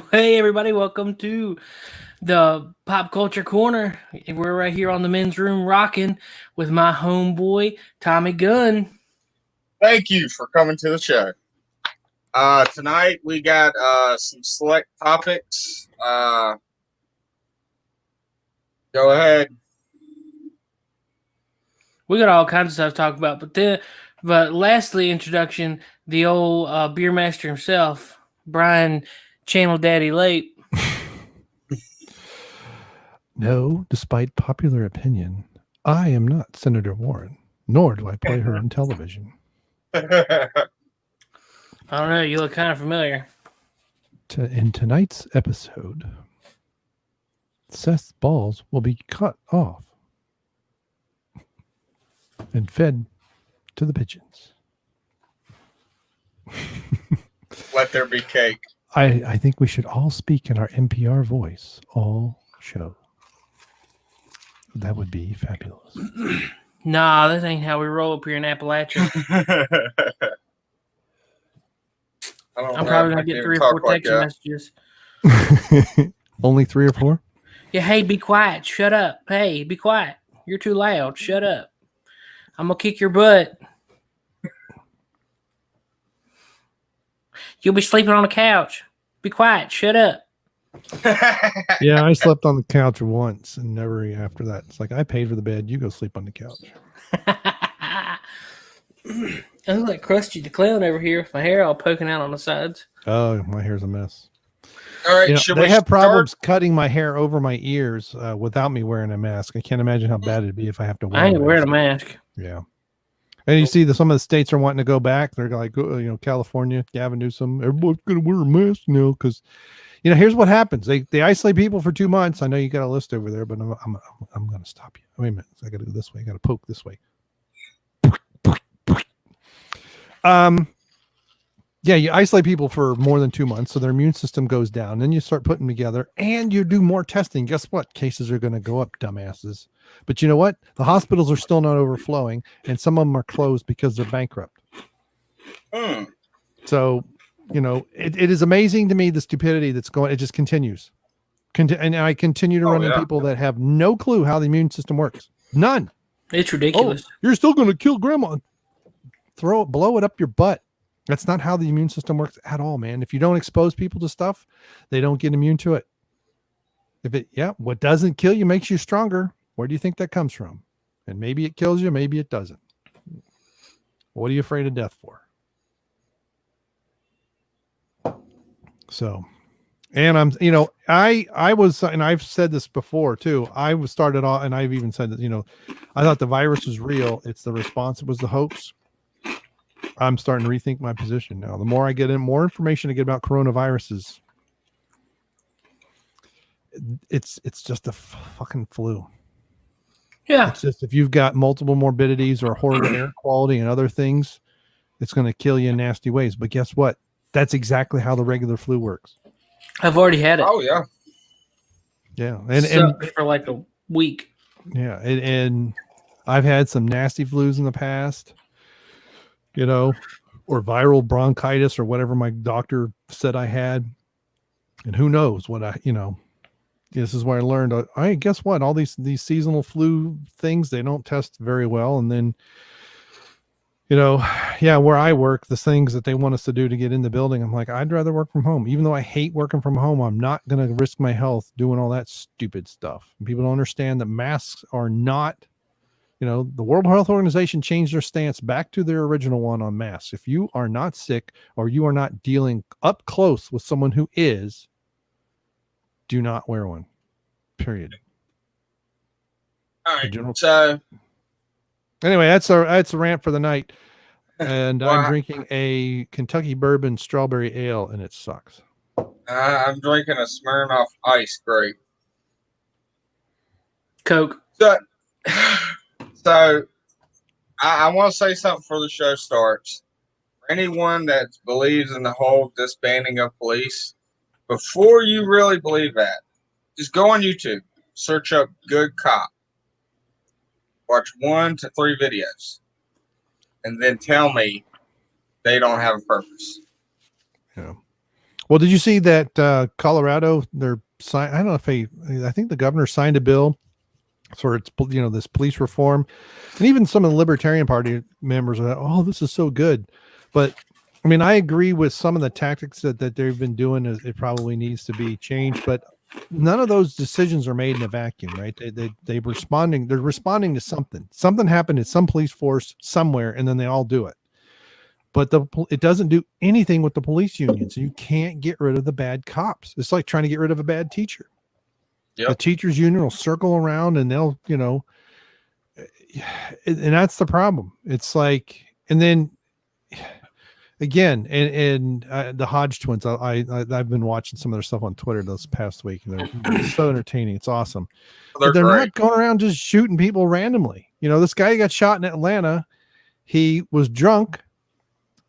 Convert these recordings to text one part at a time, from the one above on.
Hey everybody, welcome to the Pop Culture Corner. We're right here on the men's room rocking with my homeboy Tommy Gunn. Thank you for coming to the show. Tonight we got some select topics. Go ahead. We got all kinds of stuff to talk about, but lastly, introduction, the old beer master himself, Brian Channel Daddy Late. No, despite popular opinion, I am not Senator Warren, nor do I play her on television. I don't know, you look kind of familiar. In tonight's episode, Seth's balls will be cut off and fed to the pigeons. Let there be cake. I think we should all speak in our NPR voice all show. That would be fabulous. Nah, this ain't how we roll up here in Appalachia. I'm probably going to get 3 or 4 text messages. Only 3 or 4? Yeah, hey, be quiet. Shut up. Hey, be quiet. You're too loud. Shut up. I'm going to kick your butt. You'll be sleeping on the couch. Be quiet. Shut up. Yeah, I slept on the couch once and never after that. It's like, I paid for the bed. You go sleep on the couch. I look like Krusty the Clown over here with my hair all poking out on the sides. Oh, my hair's a mess. All right, they have problems cutting my hair over my ears without me wearing a mask. I can't imagine how bad it'd be if I have to wear I ain't wearing a mask. Yeah. And you see some of the states are wanting to go back. They're like, California, Gavin Newsom, everybody's going to wear a mask now because, here's what happens. They isolate people for 2 months. I know you got a list over there, but I'm going to stop you. Wait a minute. I got to go this way. I got to poke this way. Yeah, you isolate people for more than 2 months, so their immune system goes down. Then you start putting them together, and you do more testing. Guess what? Cases are going to go up, dumbasses. But you know what? The hospitals are still not overflowing, and some of them are closed because they're bankrupt. So, it is amazing to me the stupidity that's going. It just continues. And I continue to run into people that have no clue how the immune system works. None. It's ridiculous. Oh, you're still going to kill grandma. Blow it up your butt. That's not how the immune system works at all, man. If you don't expose people to stuff, they don't get immune to it. What doesn't kill you makes you stronger. Where do you think that comes from? And maybe it kills you, maybe it doesn't. What are you afraid of death for? So, and I was, and I've said this before too. I was started off, and I've even said that, I thought the virus was real. It's the response. It was the hoax. I'm starting to rethink my position now. The more I get more information I get about coronaviruses, it's just a fucking flu. Yeah. It's just, if you've got multiple morbidities or horrible air quality and other things, it's going to kill you in nasty ways. But guess what? That's exactly how the regular flu works. I've already had it. Oh, yeah. Yeah. And for like a week. Yeah. And I've had some nasty flus in the past. Or viral bronchitis or whatever my doctor said I had. And who knows what this is where I learned, guess what? All these seasonal flu things, they don't test very well. And then, where I work, the things that they want us to do to get in the building, I'm like, I'd rather work from home. Even though I hate working from home, I'm not going to risk my health doing all that stupid stuff. And people don't understand that masks are not, the World Health Organization changed their stance back to their original one on masks. If you are not sick or you are not dealing up close with someone who is, do not wear one. Period. All right. So anyway, that's a rant for the night. And I'm drinking a Kentucky bourbon strawberry ale, and it sucks. I'm drinking a Smirnoff Ice Grape. Coke. So I want to say something before the show starts. For anyone that believes in the whole disbanding of police, before you really believe that, just go on YouTube, search up Good Cop, watch 1 to 3 videos, and then tell me they don't have a purpose. Yeah. Well, did you see that Colorado? I don't know if I think the governor signed a bill for its, this police reform, and even some of the Libertarian Party members are like, oh, this is so good. But I mean, I agree with some of the tactics that they've been doing. It probably needs to be changed, but none of those decisions are made in a vacuum, right? They're responding to something. Something happened at some police force somewhere, and then they all do it. But it doesn't do anything with the police unions. You can't get rid of the bad cops. It's like trying to get rid of a bad teacher. Yep. The teachers union will circle around and they'll, and that's the problem. It's like, and then again, and the Hodge twins, I've been watching some of their stuff on Twitter this past week, and they're so entertaining. It's awesome. They're not going around just shooting people randomly. This guy got shot in Atlanta. He was drunk.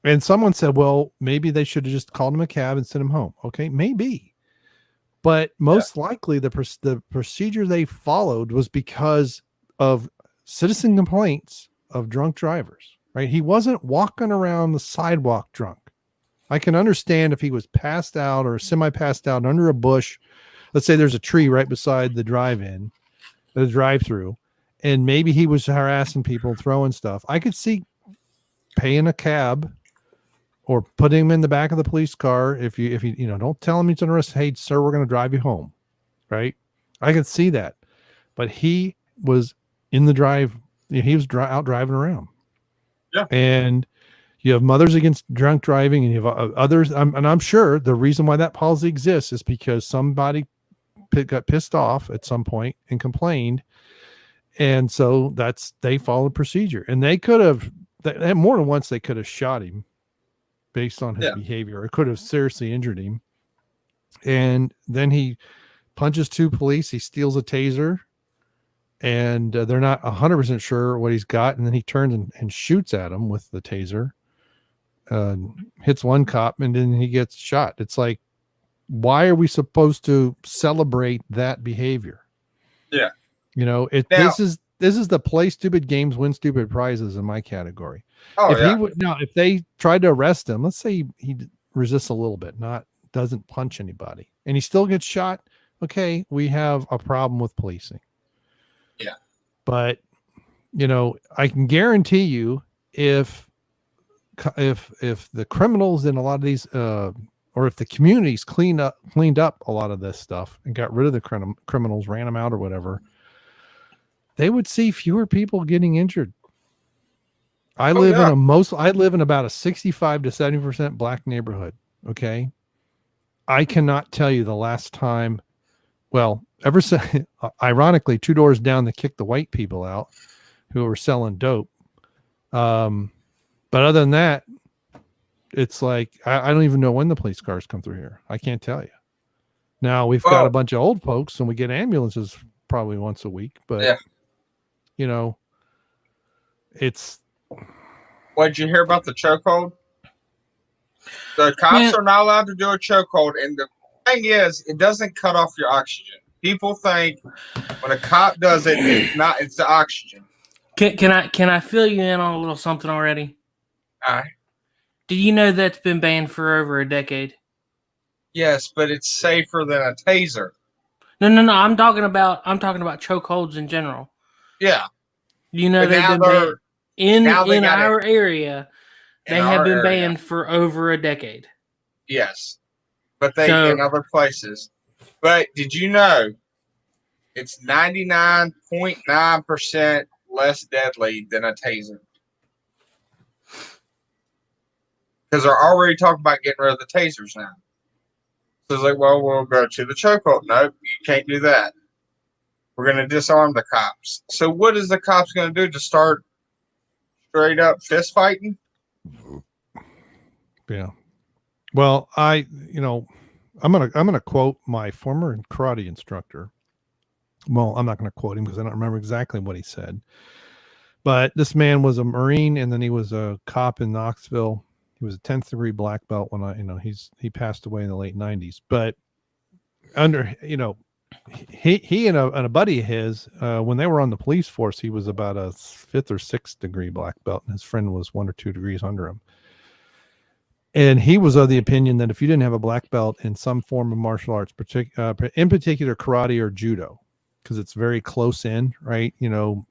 And someone said, well, maybe they should have just called him a cab and sent him home. Okay, maybe. But most likely the procedure they followed was because of citizen complaints of drunk drivers, right? He wasn't walking around the sidewalk drunk. I can understand if he was passed out or semi-passed out under a bush. Let's say there's a tree right beside the drive-through, and maybe he was harassing people, throwing stuff. I could see paying a cab or putting him in the back of the police car. If you don't tell him he's under arrest. Hey, sir, we're going to drive you home. Right. I could see that, but he was in the drive. He was out driving around. Yeah. And you have Mothers Against Drunk Driving, and you have others. And I'm sure the reason why that policy exists is because somebody got pissed off at some point and complained. And so they followed procedure, and they could have, more than once, they could have shot him based on his behavior. It could have seriously injured him. And then he punches two police. He steals a taser, and they're not 100% sure what he's got. And then he turns and shoots at him with the taser, hits one cop, and then he gets shot. It's like, why are we supposed to celebrate that behavior? Yeah. This is the play stupid games, win stupid prizes in my category. Oh, if they tried to arrest him, let's say he resists a little bit, doesn't punch anybody, and he still gets shot. Okay, we have a problem with policing. Yeah. But I can guarantee you, if the criminals in a lot of these, or if the communities cleaned up a lot of this stuff and got rid of the criminals, ran them out or whatever, they would see fewer people getting injured. I live in about a 65 to 70% black neighborhood. Okay. I cannot tell you the last time, ever since, ironically, 2 doors down, they kicked the white people out who were selling dope. But other than that, it's like, I don't even know when the police cars come through here. I can't tell you. Now we've got a bunch of old folks, and we get ambulances probably once a week, but it's. What, did you hear about the chokehold? The cops are not allowed to do a chokehold, and the thing is, it doesn't cut off your oxygen. People think when a cop does it, it's the oxygen. Can I fill you in on a little something already? All right. Do you know that's been banned for over a decade? Yes, but it's safer than a taser. No. I'm talking about chokeholds in general. Yeah. You know, they've been banned in our area. They have been banned for over a decade. Yes, but in other places. But did you know it's 99.9% less deadly than a taser? Because they're already talking about getting rid of the tasers now. So it's like, well, we'll go to the chokehold. Nope, you can't do that. We're going to disarm the cops. So what is the cops going to do? Just start straight up fist fighting? Yeah. Well, I'm gonna quote my former karate instructor. Well, I'm not going to quote him because I don't remember exactly what he said. But this man was a Marine, and then he was a cop in Knoxville. He was a 10th degree black belt when he passed away in the late 90s. But he and a buddy of his, when they were on the police force, he was about a 5th or 6th degree black belt, and his friend was 1 or 2 degrees under him. And he was of the opinion that if you didn't have a black belt in some form of martial arts, in particular karate or judo, because it's very close in, right? You know,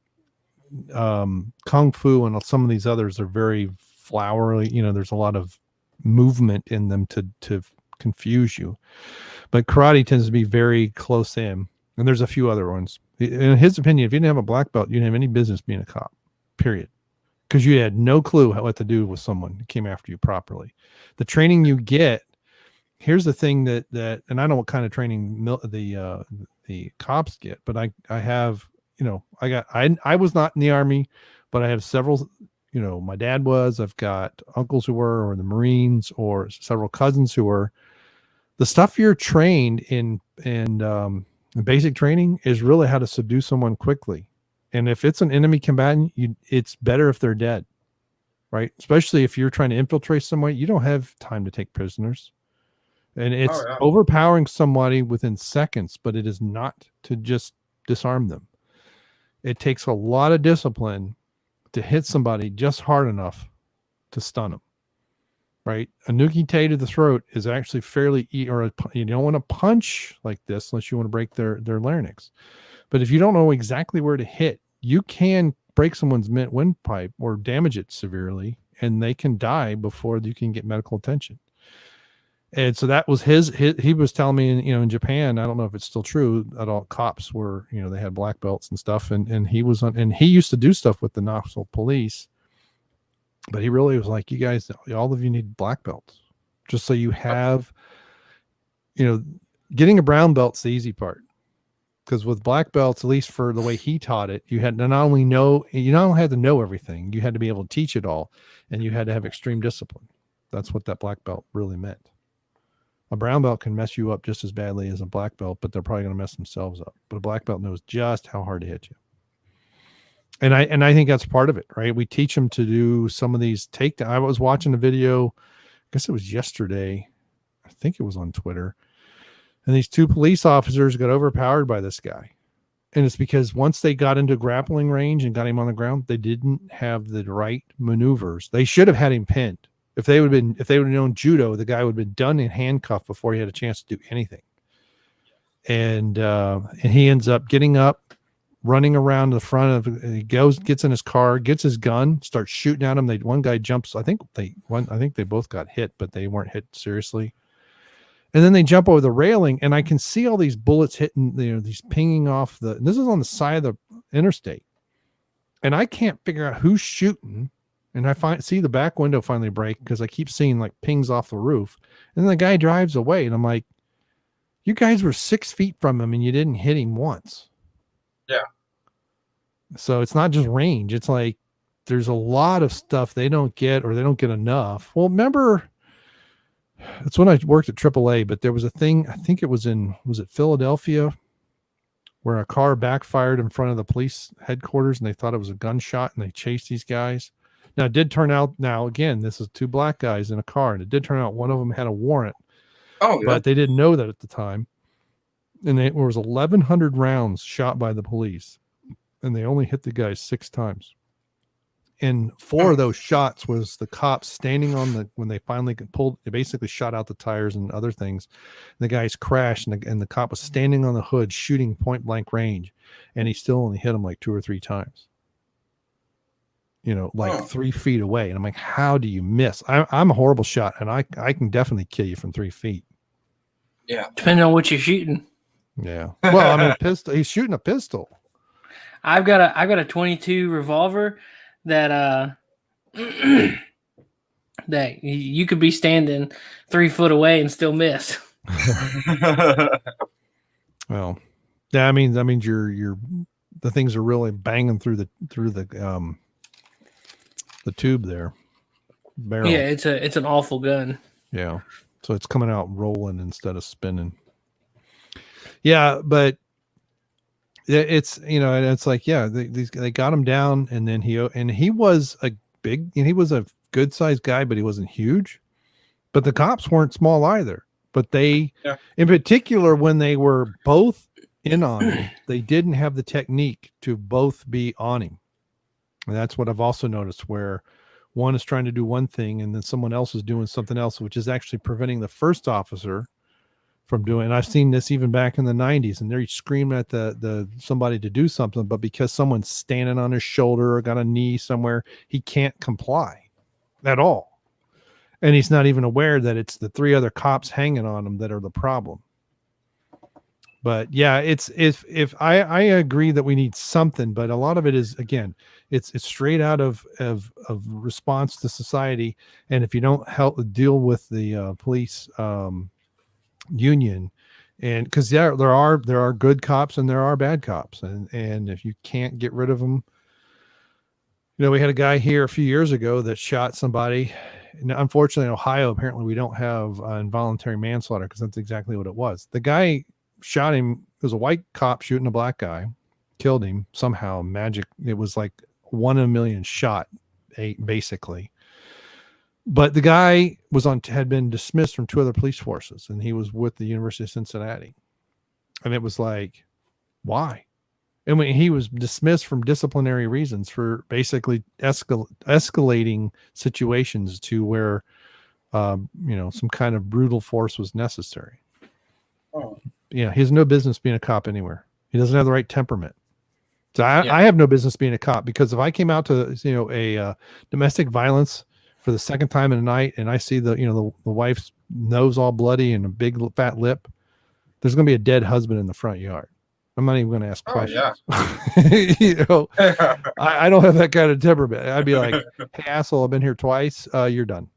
kung fu and some of these others are very flowery. You know, there's a lot of movement in them to confuse you. But karate tends to be very close in, and there's a few other ones. In his opinion, if you didn't have a black belt, you didn't have any business being a cop. Period. Because you had no clue what to do with someone who came after you properly. The training you get, here's the thing that and I don't know what kind of training the cops get, but I have, you know, I was not in the Army, but I have several, you know, my dad was, I've got uncles who were, or the Marines, or several cousins who were. The stuff you're trained in basic training is really how to subdue someone quickly. And if it's an enemy combatant, it's better if they're dead, right? Especially if you're trying to infiltrate somewhere, you don't have time to take prisoners. And it's overpowering somebody within seconds, but it is not to just disarm them. It takes a lot of discipline to hit somebody just hard enough to stun them, right? A nuki tay to the throat is actually fairly, you don't want to punch like this unless you want to break their larynx. But if you don't know exactly where to hit, you can break someone's windpipe or damage it severely, and they can die before you can get medical attention. And so that was he was telling me, in Japan, I don't know if it's still true, that all cops were, they had black belts and stuff. And he was and he used to do stuff with the Knoxville police, but he really was like, you guys, all of you need black belts just so you have, getting a brown belt's the easy part. Because with black belts, at least for the way he taught it, you had to not only had to know everything, you had to be able to teach it all, and you had to have extreme discipline. That's what that black belt really meant. A brown belt can mess you up just as badly as a black belt, but they're probably going to mess themselves up. But a black belt knows just how hard to hit you. And I think that's part of it, right? We teach them to do some of these takedowns. I was watching a video, I guess it was yesterday. I think it was on Twitter. And these two police officers got overpowered by this guy. And it's because once they got into grappling range and got him on the ground, they didn't have the right maneuvers. They should have had him pinned. If they would have known judo, the guy would have been done in handcuff before he had a chance to do anything. And he ends up getting up, running around the front of, he gets in his car, gets his gun, starts shooting at him. One guy jumps. I think they both got hit, but they weren't hit seriously. And then they jump over the railing, and I can see all these bullets hitting, these pinging off this is on the side of the interstate. And I can't figure out who's shooting. And I see the back window finally break because I keep seeing like pings off the roof. And then the guy drives away, and I'm like, you guys were 6 feet from him and you didn't hit him once. Yeah. So it's not just range. It's like there's a lot of stuff they don't get, or they don't get enough. Well, remember, that's when I worked at AAA, but there was a thing, I think it was it Philadelphia, where a car backfired in front of the police headquarters, and they thought it was a gunshot, and they chased these guys. Now, it did turn out, again, this is two black guys in a car, and it did turn out one of them had a warrant. Oh, yeah. But they didn't know that at the time. And there was 1,100 rounds shot by the police, and they only hit the guys 6 times. And 4 of those shots was the cops standing when they finally pulled, they basically shot out the tires and other things. The guys crashed, and the cop was standing on the hood shooting point blank range, and he still only hit them like 2 or 3 times. 3 feet away. And I'm like, how do you miss? I'm a horrible shot, and I can definitely kill you from 3 feet. Yeah. Depending on what you're shooting. Yeah. Well, I mean, a pistol. He's shooting a pistol. I've got a 22 revolver that that you could be standing 3 foot away and still miss. Well, yeah, I mean, you're the things are really banging through the tube there. Barrel. Yeah, it's an awful gun. Yeah. So it's coming out rolling instead of spinning. Yeah, but it's it's like, yeah, they got him down, and then he was a he was a good sized guy, but he wasn't huge. But the cops weren't small either. But they, in particular, when they were both in on him, they didn't have the technique to both be on him. And that's what I've also noticed, where one is trying to do one thing and then someone else is doing something else, which is actually preventing the first officer from doing. And I've seen this even back in the 90s, and they're screaming at the somebody to do something, but because someone's standing on his shoulder or got a knee somewhere, he can't comply at all. And he's not even aware that it's the 3 other cops hanging on him that are the problem. But yeah, it's if I agree that we need something, but a lot of it is, again, it's straight out of response to society. And if you don't help deal with the police union, and because there are good cops and there are bad cops, and if you can't get rid of them, we had a guy here a few years ago that shot somebody. And unfortunately, in Ohio, apparently we don't have involuntary manslaughter, because that's exactly what it was. The guy shot him. It was a white cop shooting a black guy, killed him somehow. Magic. It was like 1 in a million shot, basically. But the guy had been dismissed from 2 other police forces, and he was with the University of Cincinnati. And it was like, why? And when he was dismissed from disciplinary reasons for basically escalating situations to where, some kind of brutal force was necessary. Oh. He has no business being a cop anywhere. He doesn't have the right temperament. So I have no business being a cop, because if I came out to, a domestic violence for the second time in the night, and I see the wife's nose all bloody and a big fat lip, there's going to be a dead husband in the front yard. I'm not even going to ask questions. Yeah. I don't have that kind of temperament. I'd be like, hey, asshole, I've been here twice. You're done.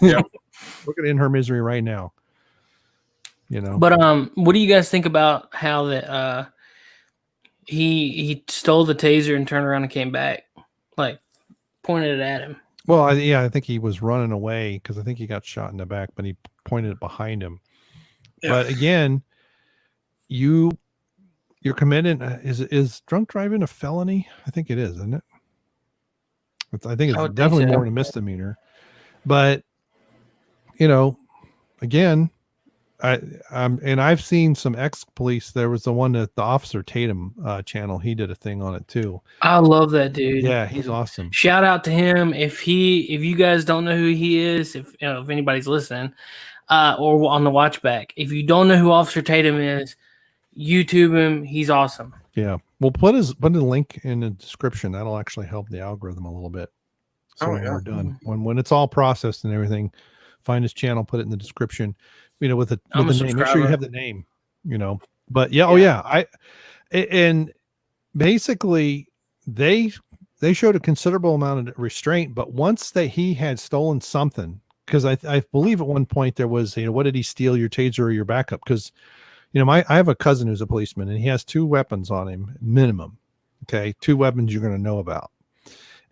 Yeah. Look at In Her Misery right now. But what do you guys think about how that he stole the taser and turned around and came back, like pointed it at him? Well, I think he was running away, because I think he got shot in the back, but he pointed it behind him. Yeah. But again, you're committing. Is drunk driving a felony? I think it is, isn't it? I think it's definitely more than a misdemeanor. But again, I've seen some ex-police. There was the one that the Officer Tatum channel. He did a thing on it too. I love that dude. Yeah, he's awesome. Shout out to him. If you guys don't know who he is, if anybody's listening, or on the watch back, if you don't know who Officer Tatum is, YouTube him. He's awesome. Yeah, we'll put a link in the description. That'll actually help the algorithm a little bit. So when we're done, when it's all processed and everything, find his channel, put it in the description. With the name. Make sure you have the name. But and basically they showed a considerable amount of restraint. But once he had stolen something, because I believe at one point there was, what did he steal, your taser or your backup? Because I have a cousin who's a policeman, and he has 2 weapons on him minimum. Okay, 2 weapons you're going to know about.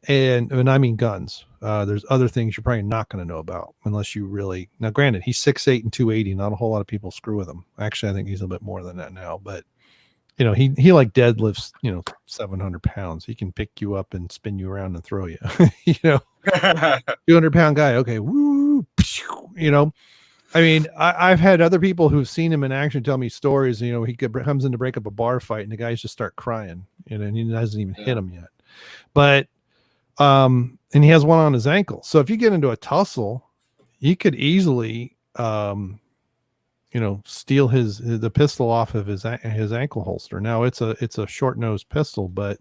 And I mean guns. There's other things you're probably not going to know about unless you really. Now, granted, he's 6'8" and 280. Not a whole lot of people screw with him. Actually, I think he's a bit more than that now. But he like deadlifts 700 pounds. He can pick you up and spin you around and throw you. 200-pound guy. Okay, woo. I mean, I've had other people who've seen him in action tell me stories. He comes in to break up a bar fight, and the guys just start crying, and he hasn't even hit him yet. But and he has one on his ankle. So if you get into a tussle, he could easily, steal the pistol off of his ankle holster. Now it's a short nosed pistol, but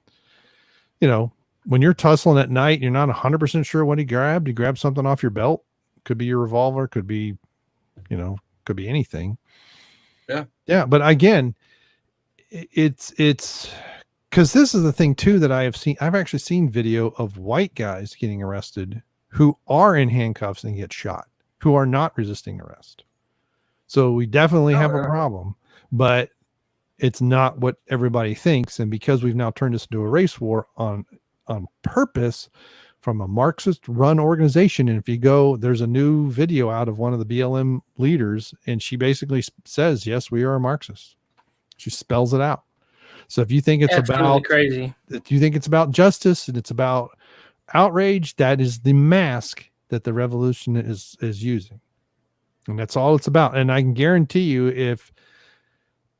when you're tussling at night, you're not 100% sure what he grabbed. He grabbed something off your belt. Could be your revolver. Could be, could be anything. Yeah. Yeah. But again, it's because this is the thing too that I've actually seen video of white guys getting arrested who are in handcuffs and get shot, who are not resisting arrest. So we definitely have a problem, but it's not what everybody thinks. And because we've now turned this into a race war on purpose from a Marxist run organization. And if you go, there's a new video out of one of the BLM leaders, and she basically says, yes, we are a Marxist. She spells it out. So if you think it's about crazy, if you think it's about justice and it's about outrage, that is the mask that the revolution is using. And that's all it's about. And I can guarantee you, if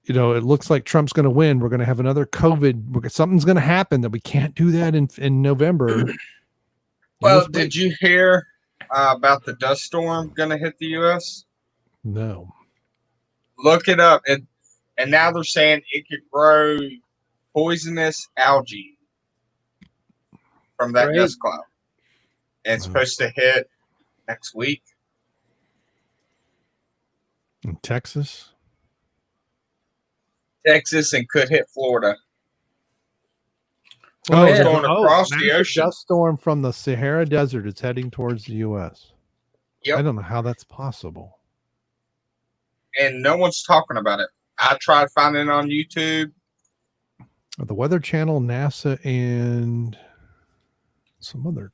it looks like Trump's going to win, we're going to have another COVID. Something's going to happen that we can't do that in November. Well, did you hear about the dust storm going to hit the U.S.? No. Look it up. And now they're saying it could grow poisonous algae from that Great. dust cloud. And it's supposed to hit next week. In Texas? Texas and could hit Florida. Oh, it's going across the massive ocean. dust storm from the Sahara Desert is heading towards the U.S. Yep. I don't know how that's possible. And no one's talking about it. I tried finding it on YouTube. The Weather Channel, NASA, and some other.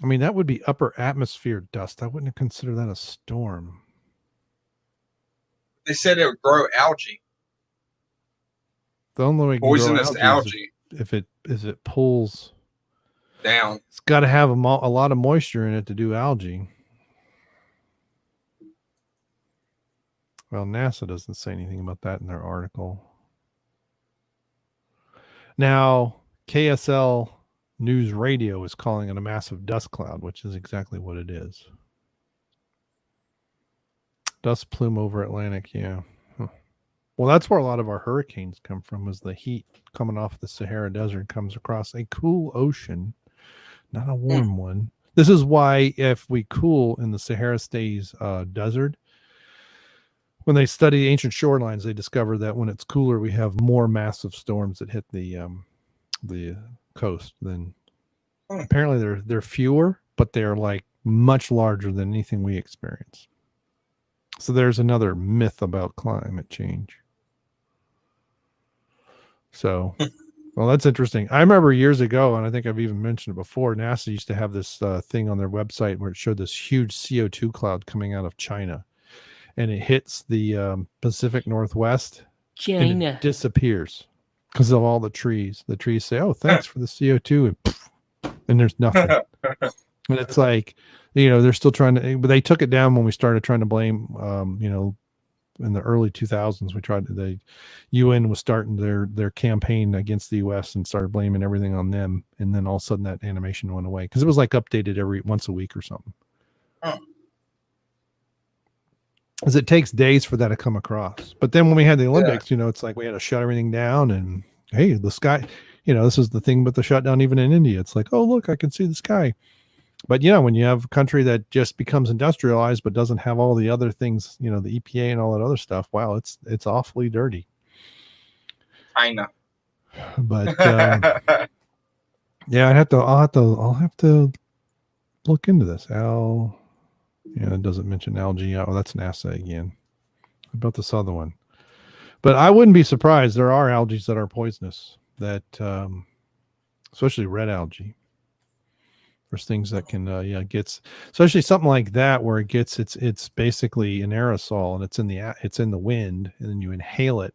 I mean, that would be upper atmosphere dust. I wouldn't consider that a storm. They said it would grow algae. The only way it can Poisonous grow algae. If it pulls down. It's got to have a lot of moisture in it to do algae. Well, NASA doesn't say anything about that in their article. Now, KSL News Radio is calling it a massive dust cloud, which is exactly what it is. Dust plume over Atlantic, yeah. Huh. Well, that's where a lot of our hurricanes come from, is the heat coming off the Sahara Desert comes across a cool ocean, not a warm one. This is why if we cool in the Sahara stays desert, when they study ancient shorelines, they discover that when it's cooler, we have more massive storms that hit the coast. Then apparently they're fewer, but they're like much larger than anything we experience. So there's another myth about climate change. So, well, that's interesting. I remember years ago, and I think I've even mentioned it before, NASA used to have this thing on their website where it showed this huge CO2 cloud coming out of China. And it hits the Pacific Northwest and it disappears because of all the trees. The trees say, "Oh, thanks for the CO2," and there's nothing. And it's like, they're still trying to, but they took it down when we started trying to blame, in the early 2000s, the UN was starting their campaign against the US and started blaming everything on them. And then all of a sudden that animation went away because it was like updated once a week or something. Because it takes days for that to come across. But then when we had the Olympics, it's like we had to shut everything down. And hey, the sky, this is the thing with the shutdown, even in India. It's like, oh, look, I can see the sky. But when you have a country that just becomes industrialized but doesn't have all the other things, the EPA and all that other stuff, wow, it's awfully dirty. China. But yeah, I'll have to look into this. It doesn't mention algae. Oh, that's NASA again. How about this other one? But I wouldn't be surprised. There are algae that are poisonous, that especially red algae. There's things that can gets, especially something like that where it gets it's basically an aerosol and it's in the wind and then you inhale it.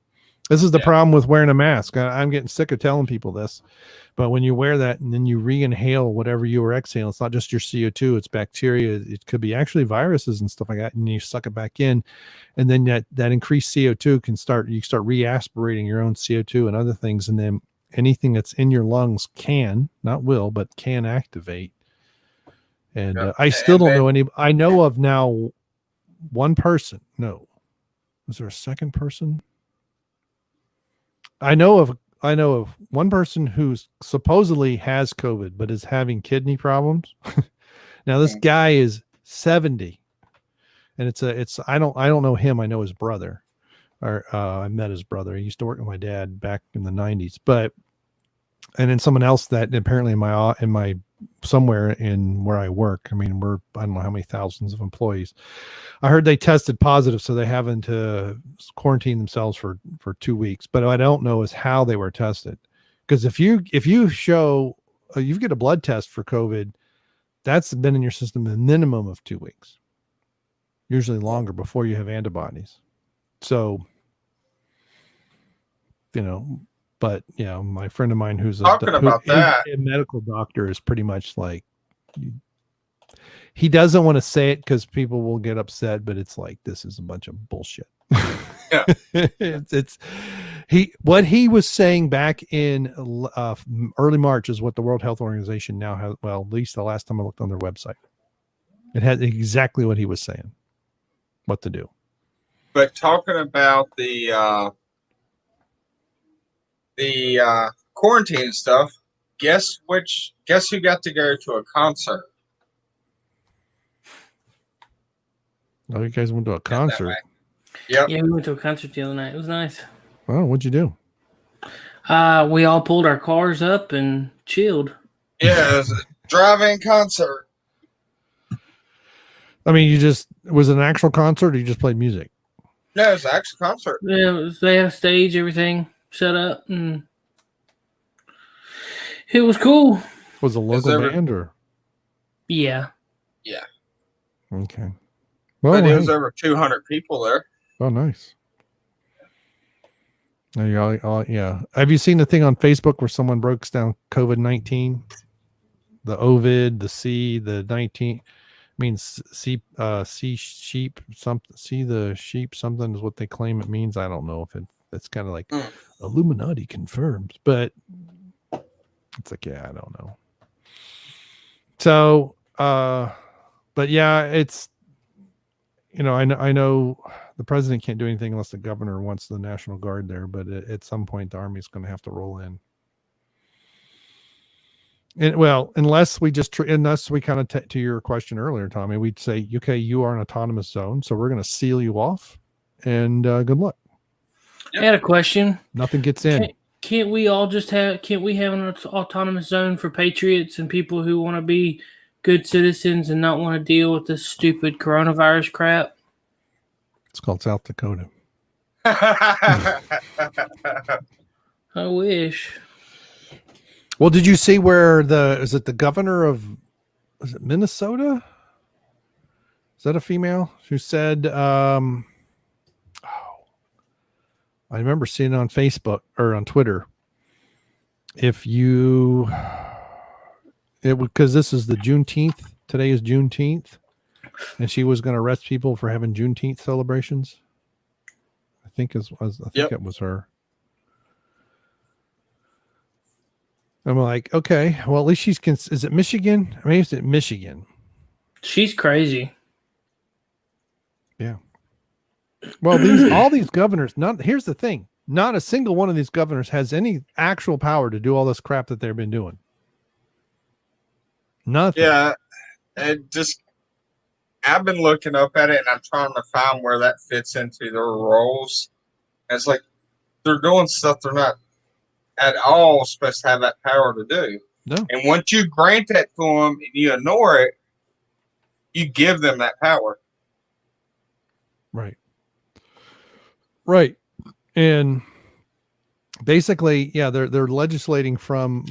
This is the problem with wearing a mask. I'm getting sick of telling people this, but when you wear that and then you re-inhale whatever you were exhaling, it's not just your CO2, it's bacteria. It could be actually viruses and stuff like that. And you suck it back in, and then that increased CO2 you start re-aspirating your own CO2 and other things, and then anything that's in your lungs can activate. And I still don't know any. I know of now one person. No, was there a second person? I know of one person who's supposedly has COVID, but is having kidney problems. Now this guy is 70, and I don't know him. I know his brother, or I met his brother. He used to work with my dad back in the 90s, and then someone else that apparently in my somewhere in where I work. I mean, I don't know how many thousands of employees. I heard they tested positive, so they haven't quarantined themselves for 2 weeks. But what I don't know is how they were tested. Because if you show you get a blood test for COVID, that's been in your system a minimum of 2 weeks, usually longer before you have antibodies. So, but my friend of mine who's a medical doctor is pretty much like, he doesn't want to say it because people will get upset, but it's like, this is a bunch of bullshit. Yeah. it's What he was saying back in early March is what the World Health Organization now has. Well, at least the last time I looked on their website, it had exactly what he was saying, what to do. But talking about the quarantine stuff, guess who got to go to a concert? Oh, you guys went to a concert. Yep. Yeah, we went to a concert the other night. It was nice. Oh, what'd you do? We all pulled our cars up and chilled. Yeah, it was a drive-in concert. I mean, was it an actual concert or you just played music? No, it was an actual concert. Yeah, they had a stage, everything set up, and it was cool. Was it a local band or? Yeah. Yeah. Okay. Well, there was over 200 people there. Oh, nice. Yeah. Have you seen the thing on Facebook where someone breaks down COVID-19? The Ovid, the C, the 19 means see sheep, something, see the sheep, something is what they claim it means. I don't know if it's kind of like Illuminati confirmed, but it's like, yeah, I don't know. So, but yeah, it's, I know the president can't do anything unless the governor wants the National Guard there, but at some point the Army's going to have to roll in. And well, unless we kind of to your question earlier, Tommy, we'd say, okay, you are an autonomous zone, so we're going to seal you off, and good luck. I had a question. Nothing gets in. Can't we have an autonomous zone for patriots and people who want to be good citizens and not want to deal with this stupid coronavirus crap? It's called South Dakota. I wish. Well, did you see where is it the governor of, is it Minnesota? Is that a female who said, I remember seeing it on Facebook or on Twitter. Because this is the Juneteenth. Today is Juneteenth. And she was going to arrest people for having Juneteenth celebrations. I think it was her. I'm like, okay, well, at least is it Michigan? I mean, is it Michigan? She's crazy. Yeah. Well, all these governors, here's the thing. Not a single one of these governors has any actual power to do all this crap that they've been doing. Nothing. Yeah. I've been looking up at it and I'm trying to find where that fits into their roles. And it's like they're doing stuff they're not at all supposed to have that power to do. No. And once you grant that to them and you ignore it, you give them that power. Right. Right. And basically, yeah, they're legislating from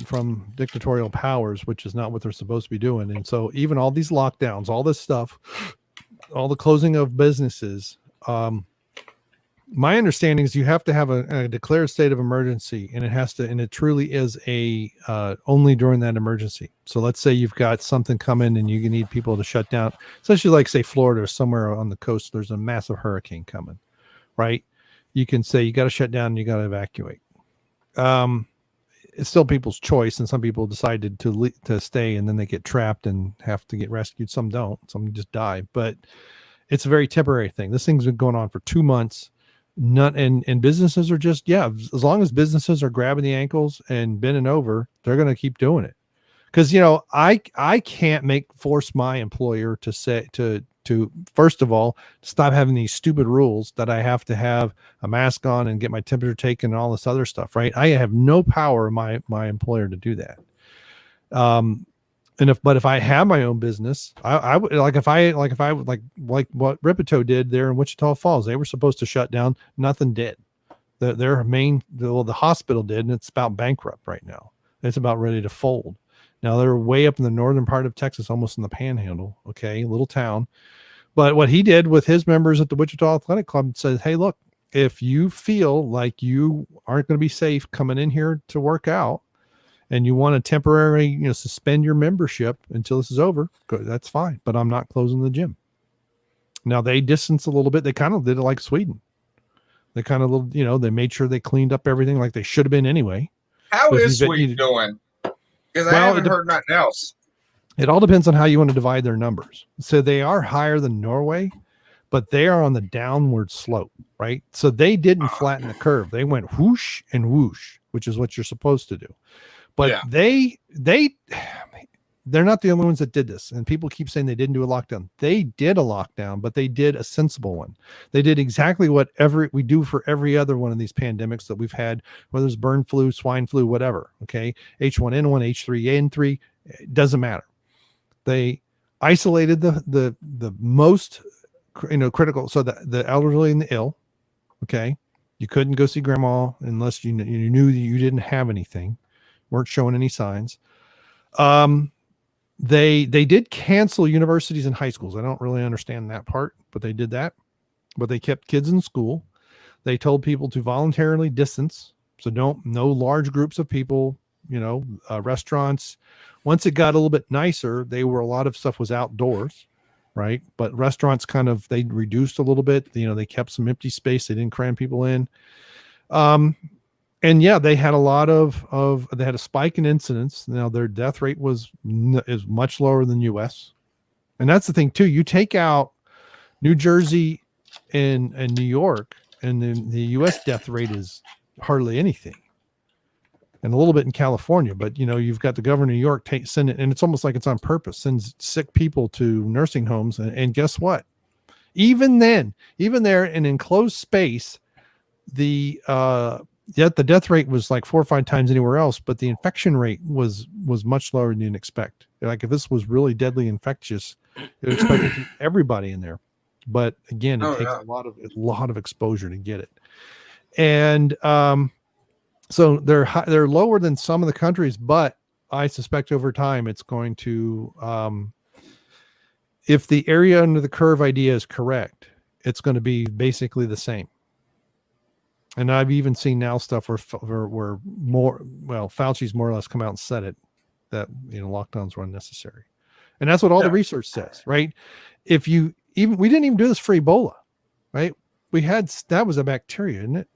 dictatorial powers, which is not what they're supposed to be doing. And so even all these lockdowns, all this stuff, all the closing of businesses, my understanding is you have to have a declared state of emergency, and it truly is only during that emergency. So let's say you've got something coming and you need people to shut down, especially like say Florida or somewhere on the coast, there's a massive hurricane coming, right? You can say you got to shut down and you got to evacuate. It's still people's choice, and some people decided to stay and then they get trapped and have to get rescued. Some don't, some just die, but it's a very temporary thing. This thing's been going on for 2 months. And businesses are just, as long as businesses are grabbing the ankles and bending over, they're going to keep doing it. Because, I can't force my employer to say, to first of all, stop having these stupid rules that I have to have a mask on and get my temperature taken and all this other stuff, right? I have no power in my employer to do that. But if I have my own business, I would like what Ripito did there in Wichita Falls, they were supposed to shut down. Nothing did. The hospital did, and it's about bankrupt right now. It's about ready to fold. Now they're way up in the northern part of Texas, almost in the Panhandle. Okay, little town. But what he did with his members at the Wichita Athletic Club says, "Hey, look, if you feel like you aren't going to be safe coming in here to work out, and you want to temporarily, suspend your membership until this is over, that's fine. But I'm not closing the gym." Now they distance a little bit. They kind of did it like Sweden. They kind of, they made sure they cleaned up everything like they should have been anyway. How But if is you- Sweden doing? Because I Well, haven't heard nothing else. It all depends on how you want to divide their numbers. So they are higher than Norway, but they are on the downward slope, right? So they didn't flatten the curve. They went whoosh and whoosh, which is what you're supposed to do. But Yeah. they're not the only ones that did this. And people keep saying they didn't do a lockdown. They did a lockdown, but they did a sensible one. They did exactly what we do for every other one of these pandemics that we've had, whether it's bird flu, swine flu, whatever. Okay. H1N1, H3N3, it doesn't matter. They isolated the most critical. So the elderly and the ill. Okay. You couldn't go see grandma unless you knew that you didn't have anything, weren't showing any signs. They did cancel universities and high schools. I don't really understand that part, but they did that. But they kept kids in school. They told people to voluntarily distance. So no large groups of people, restaurants. Once it got a little bit nicer, a lot of stuff was outdoors, right? But restaurants they reduced a little bit. They kept some empty space. They didn't cram people in. And yeah, they had they had a spike in incidents. Now their death rate is much lower than US. And that's the thing too. You take out New Jersey and New York, and then the US death rate is hardly anything. And a little bit in California, but you've got the governor of New York send it, and it's almost like it's on purpose, sends sick people to nursing homes. And guess what? Even there in enclosed space, the death rate was like 4 or 5 times anywhere else, but the infection rate was much lower than you'd expect. Like if this was really deadly infectious, you'd expect to keep everybody in there. But again, it takes a lot of exposure to get it. And so they're lower than some of the countries, but I suspect over time it's going to, if the area under the curve idea is correct, it's going to be basically the same. And I've even seen now stuff where Fauci's more or less come out and said it, that lockdowns were unnecessary, and that's what all the research says, right? We didn't even do this for Ebola, right? That was a bacteria, isn't it?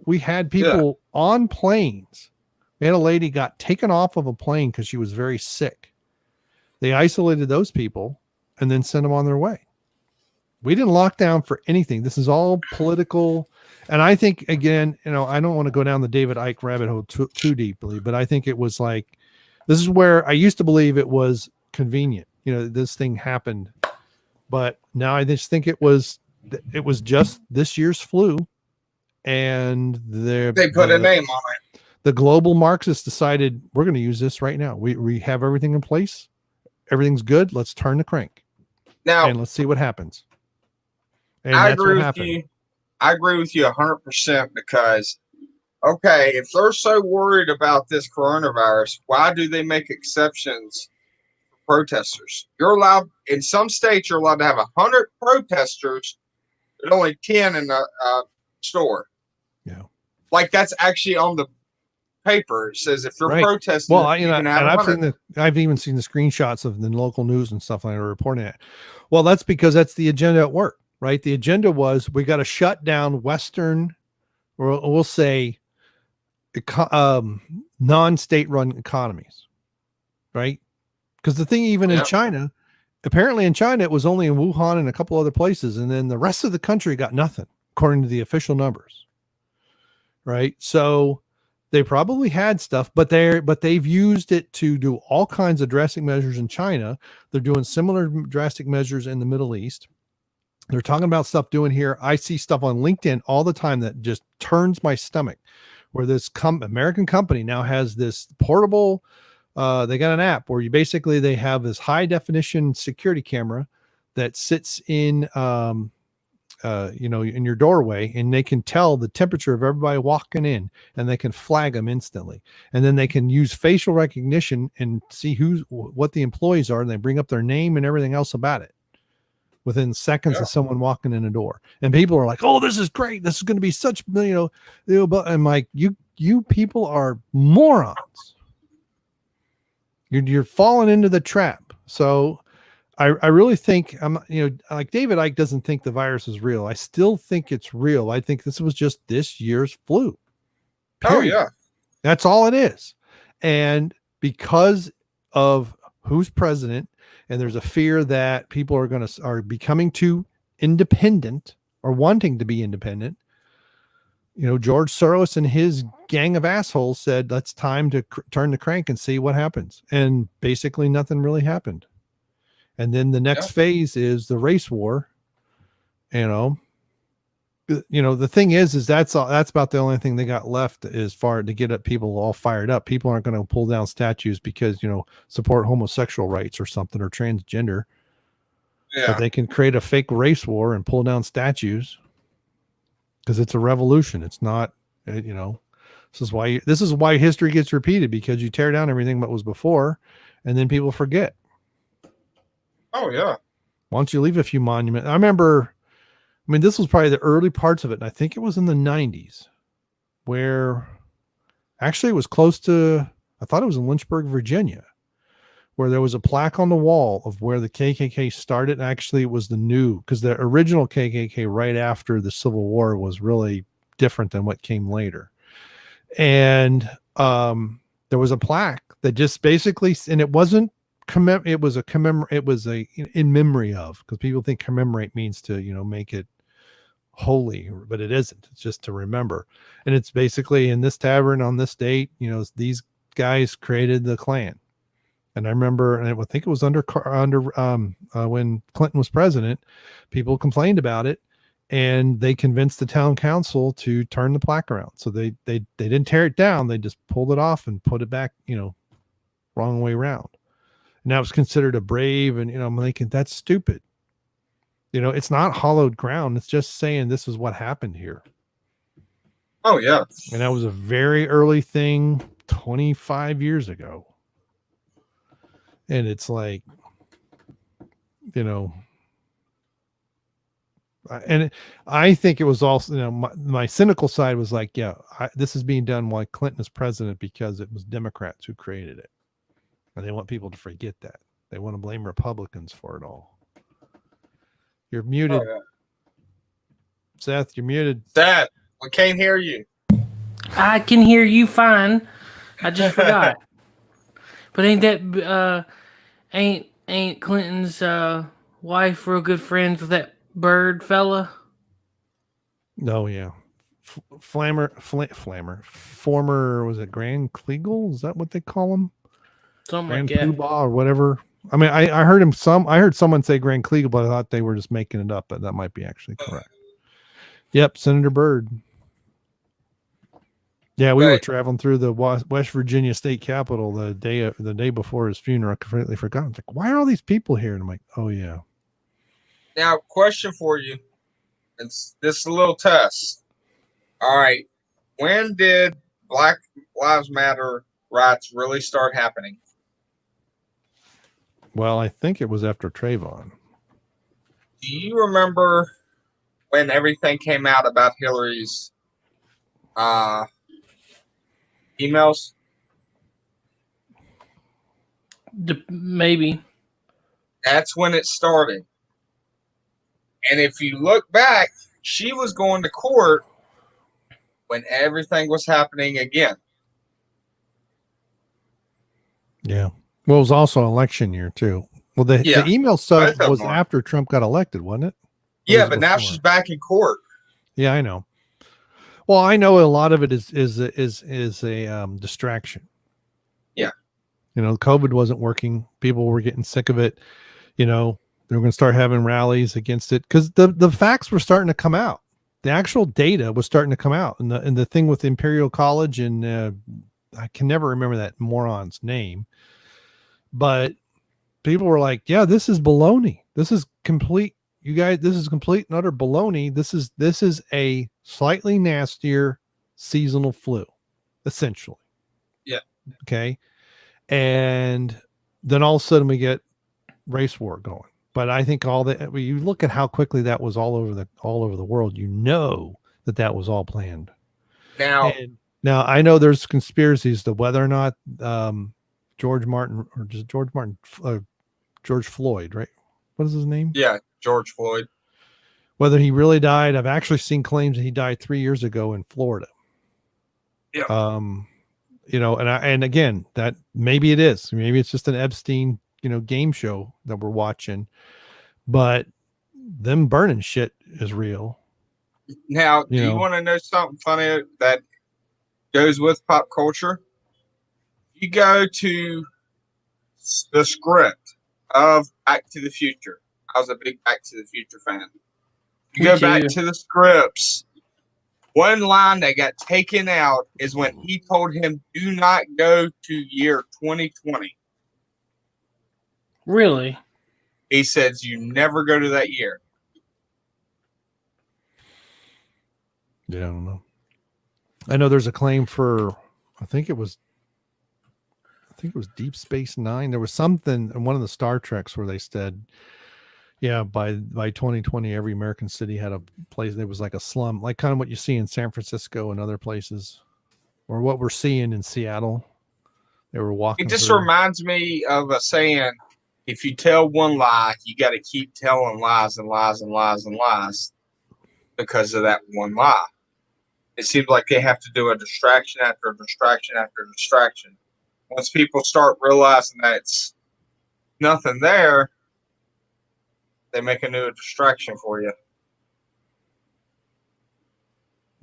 We had people on planes. We had a lady got taken off of a plane because she was very sick. They isolated those people and then sent them on their way. We didn't lock down for anything. This is all political. And I think, again, I don't want to go down the David Icke rabbit hole too deeply, but I think it was like, this is where I used to believe it was convenient. This thing happened, but now I just think it was just this year's flu. And they put a name on it. The global Marxists decided we're going to use this right now. We have everything in place. Everything's good. Let's turn the crank now and let's see what happens. And I agree with you. I agree with you 100% because, okay, if they're so worried about this coronavirus, why do they make exceptions for protesters? You're allowed, in some states, you're allowed to have 100 protesters, but only 10 in a store. Yeah. Like that's actually on the paper. It says if you're protesting, well, you can have I've even seen the screenshots of the local news and stuff like that are reporting it. Well, that's because that's the agenda at work. Right. The agenda was we got to shut down Western, or we'll say non-state run economies. Right. Because the thing, even in China, apparently in China, it was only in Wuhan and a couple other places. And then the rest of the country got nothing, according to the official numbers. Right. So they probably had stuff, but they've used it to do all kinds of drastic measures in China. They're doing similar drastic measures in the Middle East. They're talking about stuff doing here. I see stuff on LinkedIn all the time that just turns my stomach, where this American company now has this portable, they got an app where they have this high definition security camera that sits in, in your doorway, and they can tell the temperature of everybody walking in, and they can flag them instantly. And then they can use facial recognition and see what the employees are, and they bring up their name and everything else about it within seconds of someone walking in a door. And people are like, oh, this is great. This is going to be such, but I'm like, you people are morons. You're falling into the trap. So I really think like David Icke doesn't think the virus is real. I still think it's real. I think this was just this year's flu. Period. Oh yeah. That's all it is. And because of who's president, and there's a fear that people are becoming too independent or wanting to be independent. George Soros and his gang of assholes said, let's time to turn the crank and see what happens. And basically nothing really happened. And then the next phase is the race war. The thing is that's about the only thing they got left as far to get people all fired up. People aren't going to pull down statues because, support homosexual rights or something or transgender. Yeah. But they can create a fake race war and pull down statues because it's a revolution. It's not, this is why history gets repeated, because you tear down everything that was before and then people forget. Oh yeah. Once you leave a few monuments, this was probably the early parts of it. And I think it was in the 90s where actually it was close to, I thought it was in Lynchburg, Virginia, where there was a plaque on the wall of where the KKK started. Actually, it was because the original KKK right after the Civil War was really different than what came later. And there was a plaque that just basically, and it wasn't, it was in memory of, because people think commemorate means to, make it holy, but it isn't. It's just to remember. And it's basically in this tavern on this date, these guys created the Klan. And I remember, and I think it was under when Clinton was president, people complained about it, and they convinced the town council to turn the plaque around. So they didn't tear it down; they just pulled it off and put it back, wrong way around. And that was considered a brave, and I'm thinking that's stupid. It's not hollowed ground. It's just saying this is what happened here. Oh yeah. And that was a very early thing 25 years ago. And it's like, and I think it was also, my cynical side was like, yeah, this is being done while Clinton is president because it was Democrats who created it. And they want people to forget that. They want to blame Republicans for it all. You're muted. Oh, yeah. Seth, you're muted. Seth, we can't hear you. I can hear you fine. I just forgot. But ain't that ain't Clinton's wife real good friends with that Bird fella? Oh yeah, Former, was it Grand Kleagle? Is that what they call him? Something Grand like that. Poobah or whatever. I heard I heard someone say Grand Kleagle, but I thought they were just making it up, but that might be actually correct. Yep, Senator Byrd. Yeah, we were traveling through the West Virginia state capitol the day before his funeral. I completely forgot. I was like, why are all these people here? And I'm like, oh yeah. Now, question for you. This is a little test. All right. When did Black Lives Matter riots really start happening? Well, I think it was after Trayvon. Do you remember when everything came out about Hillary's emails? Maybe. That's when it started. And if you look back, she was going to court when everything was happening again. Yeah. Well, it was also election year too. Well, the email stuff was after Trump got elected, wasn't it? Yeah, but now she's back in court. Yeah, I know. Well, I know a lot of it is a distraction. Yeah. COVID wasn't working. People were getting sick of it. They were going to start having rallies against it because the facts were starting to come out. The actual data was starting to come out, and the thing with Imperial College and I can never remember that moron's name, but people were like, "Yeah, this is baloney. This is complete. You guys, this is complete and utter baloney. This is a slightly nastier seasonal flu, essentially." Yeah. Okay. And then all of a sudden we get race war going. But I think you look at how quickly that was all over the world, that was all planned. Now I know there's conspiracies to whether or not George Floyd, right? What is his name? Yeah, George Floyd. Whether he really died, I've actually seen claims that he died 3 years ago in Florida. Yeah. And again, that maybe it is. Maybe it's just an Epstein, game show that we're watching. But them burning shit is real. Now, do you want to know something funny that goes with pop culture? You go to the script of Back to the Future. I was a big Back to the Future fan. You go back to the scripts. One line that got taken out is when he told him, "Do not go to year 2020." Really? He says, "You never go to that year." Yeah, I don't know. I know there's a claim for, I think it was Deep Space Nine. There was something in one of the Star Treks where they said, yeah, by 2020, every American city had a place. There was like a slum, like kind of what you see in San Francisco and other places, or what we're seeing in Seattle. They were walking. It just reminds me of a saying: if you tell one lie, you got to keep telling lies and lies and lies and lies because of that one lie. It seems like they have to do a distraction after distraction after distraction. Once people start realizing that it's nothing there, they make a new distraction for you.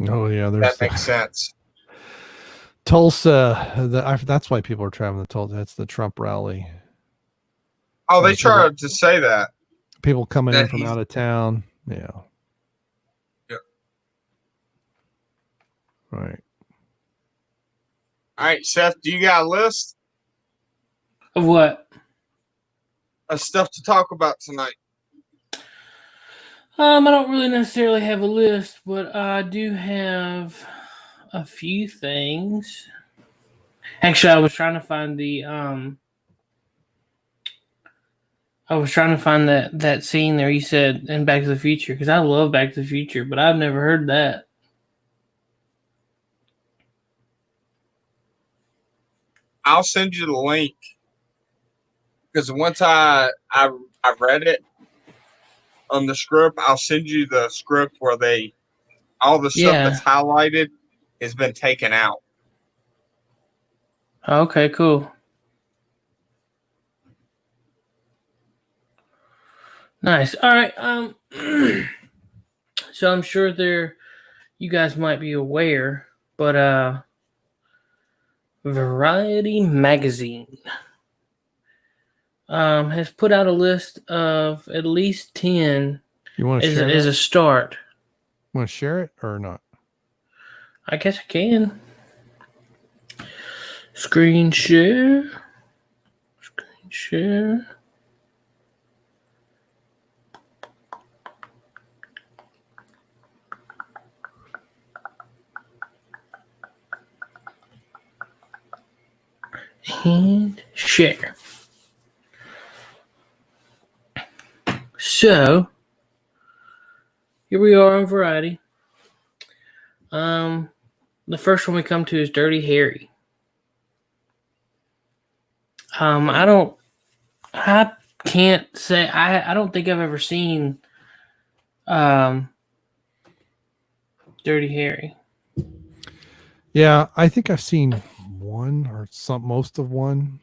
Oh yeah, that makes sense. Tulsa, that's why people are traveling to Tulsa. That's the Trump rally. Oh, they tried to say that. People coming in from out of town. Yeah. Yep. Right. All right, Seth, do you got a list? Of what? Of stuff to talk about tonight. I don't really necessarily have a list, but I do have a few things. Actually, I was trying to find that scene there you said in Back to the Future, because I love Back to the Future, but I've never heard that. I'll send you the link because once I read it on the script, I'll send you the script where all the stuff that's highlighted has been taken out. Okay, cool. Nice. All right. So I'm sure you guys might be aware, but Variety magazine has put out a list of at least 10. You want to share as a start? Want to share it or not? I guess I can. Screen share. Screen share. And share. So here we are on Variety. The first one we come to is Dirty Harry. I can't say I don't think I've ever seen Dirty Harry. Yeah, I think I've seen one or most of one.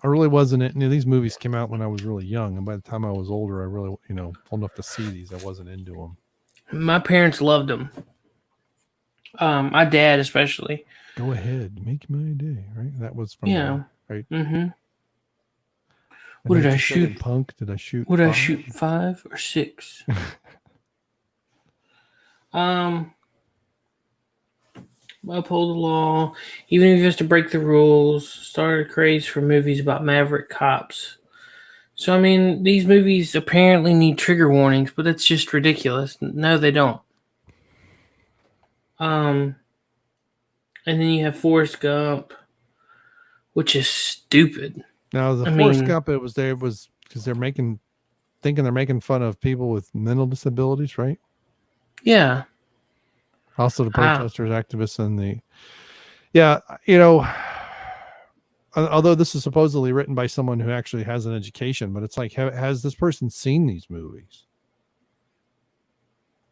I really wasn't it. These movies came out when I was really young, and by the time I was older, I really, old enough to see these, I wasn't into them. My parents loved them. My dad especially. Go ahead, make my day. Right, that was from right. Mm-hmm. What did I shoot? Punk? Did I shoot? What did I shoot? 5 or 6? Uphold the law, even if he has to break the rules. Started a craze for movies about maverick cops. So I mean, these movies apparently need trigger warnings, but that's just ridiculous. No, they don't. And then you have Forrest Gump, which is stupid. Now the Forrest Gump, it was because they're thinking they're making fun of people with mental disabilities, right? Yeah. Also the protesters, activists, and although this is supposedly written by someone who actually has an education, but it's like, has this person seen these movies?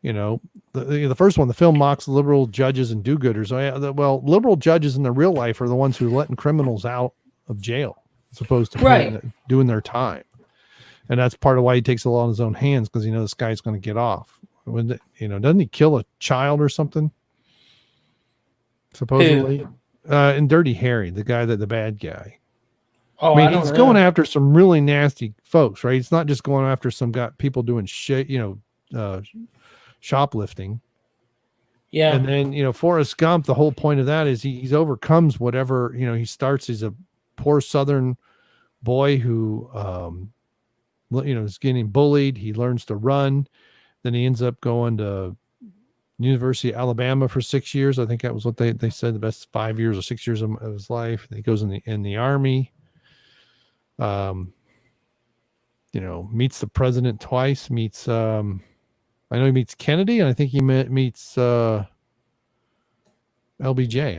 You know, the first one, the film mocks liberal judges and do-gooders. Well, liberal judges in the real life are the ones who are letting criminals out of jail as opposed to doing their time. And that's part of why he takes the law in his own hands, because this guy's going to get off. Doesn't he kill a child or something? Supposedly, in Dirty Harry, the bad guy. Oh, I mean, he's going after some really nasty folks, right? It's not just going after some people doing shit, shoplifting. Yeah. And then, Forrest Gump, the whole point of that is he's overcomes whatever, he starts. He's a poor Southern boy who, is getting bullied. He learns to run. Then he ends up going to University of Alabama for 6 years. I think that was what they said, the best 5 years or 6 years of his life. He goes in the army. Meets the president twice, I know he meets Kennedy, and I think he meets LBJ,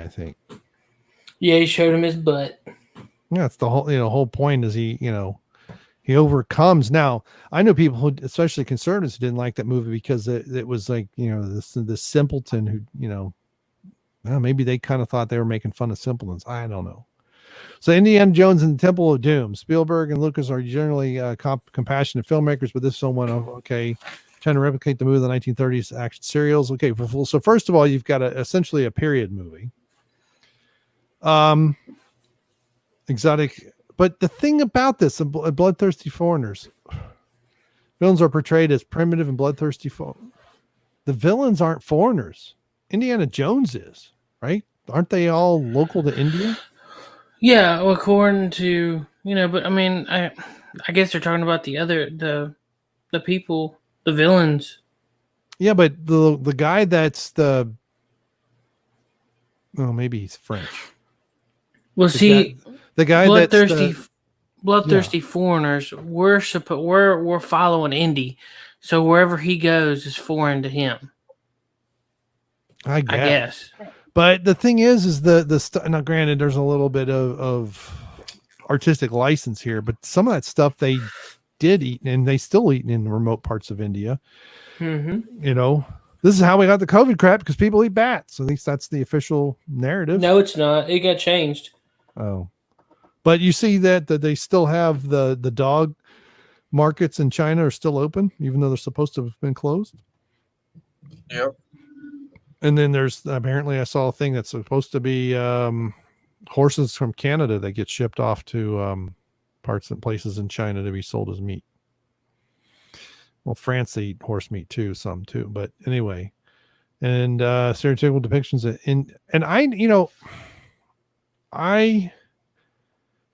I think. Yeah, he showed him his butt. Yeah, it's the whole point is he overcomes. Now, I know people who, especially conservatives, who didn't like that movie because it was like, this simpleton who, well, maybe they kind of thought they were making fun of simpletons. I don't know. So Indiana Jones and the Temple of Doom. Spielberg and Lucas are generally compassionate filmmakers, but this film went okay, trying to replicate the movie of the 1930s action serials. Okay, so first of all, you've got essentially a period movie. Exotic, but the thing about this, bloodthirsty foreigners, villains are portrayed as primitive and bloodthirsty. The villains aren't foreigners. Indiana Jones is, right? Aren't they all local to India? Yeah, well, according to but I mean, I guess they're talking about the people, the villains. Yeah, but the guy that's maybe he's French. Well, see, the guy bloodthirsty foreigners. We're following Indy, so wherever he goes is foreign to him. I guess. But the thing is now granted, there's a little bit of artistic license here, but some of that stuff they did eat, and they still eat in the remote parts of India. Mm-hmm. This is how we got the COVID crap, because people eat bats. At least that's the official narrative. No, it's not. It got changed. Oh, but you see that they still have the dog markets in China are still open, even though they're supposed to have been closed. Yep. And then there's apparently, I saw a thing that's supposed to be horses from Canada that get shipped off to parts and places in China to be sold as meat. Well, France, they eat horse meat too, some too. But anyway, and stereotypical depictions I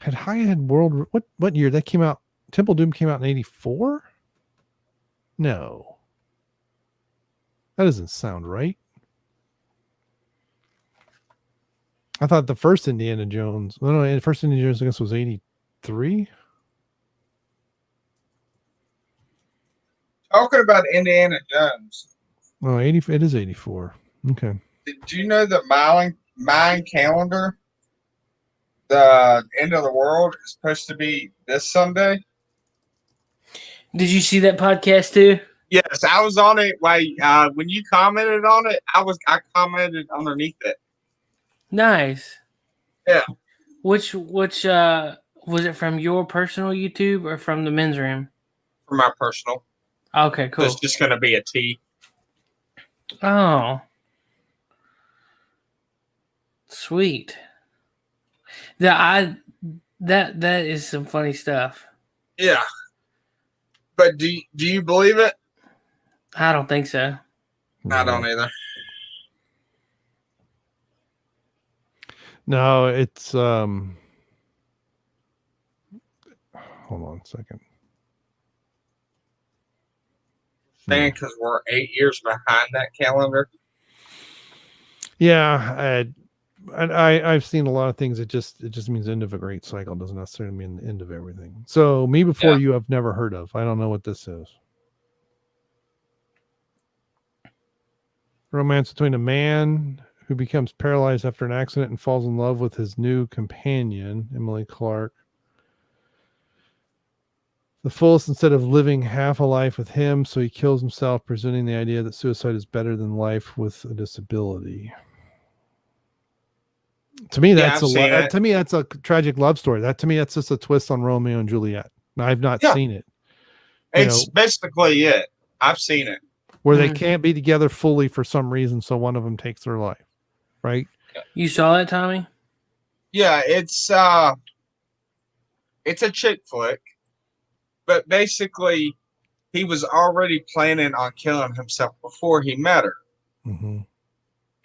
had World. What year that came out? Temple Doom came out in 1984. No, that doesn't sound right. I thought the first Indiana Jones. No, the first Indiana Jones, I guess, was 1983. Talking about Indiana Jones. Oh, 80. It is 1984. Okay. Did you know that Mayan calendar, the end of the world, is supposed to be this Sunday? Did you see that podcast too? Yes, I was on it. When you commented on it, I commented underneath it. Nice. Yeah. Which was it from your personal YouTube or from the men's room? For my personal. Okay, cool. It's just going to be a T. Oh. Sweet. That is some funny stuff. Yeah. But do you believe it? I don't think so. No. I don't either. No, it's hold on a second. Saying because we're 8 years behind that calendar. Yeah, I've seen a lot of things. It just means end of a great cycle. It doesn't necessarily mean the end of everything. So Me Before You, I've never heard of. I don't know what this is. Romance between a man who becomes paralyzed after an accident and falls in love with his new companion, Emily Clark. The fullest instead of living half a life with him, so he kills himself, presenting the idea that suicide is better than life with a disability. To me, Yeah, that's I've seen it. to me that's a tragic love story. That to me, that's just a twist on Romeo and Juliet. I've not Yeah. seen it. It's basically it. I've seen it. Where they can't be together fully for some reason, so one of them takes their life, right? You saw that, Tommy? Yeah, it's a chick flick, but basically he was already planning on killing himself before he met her,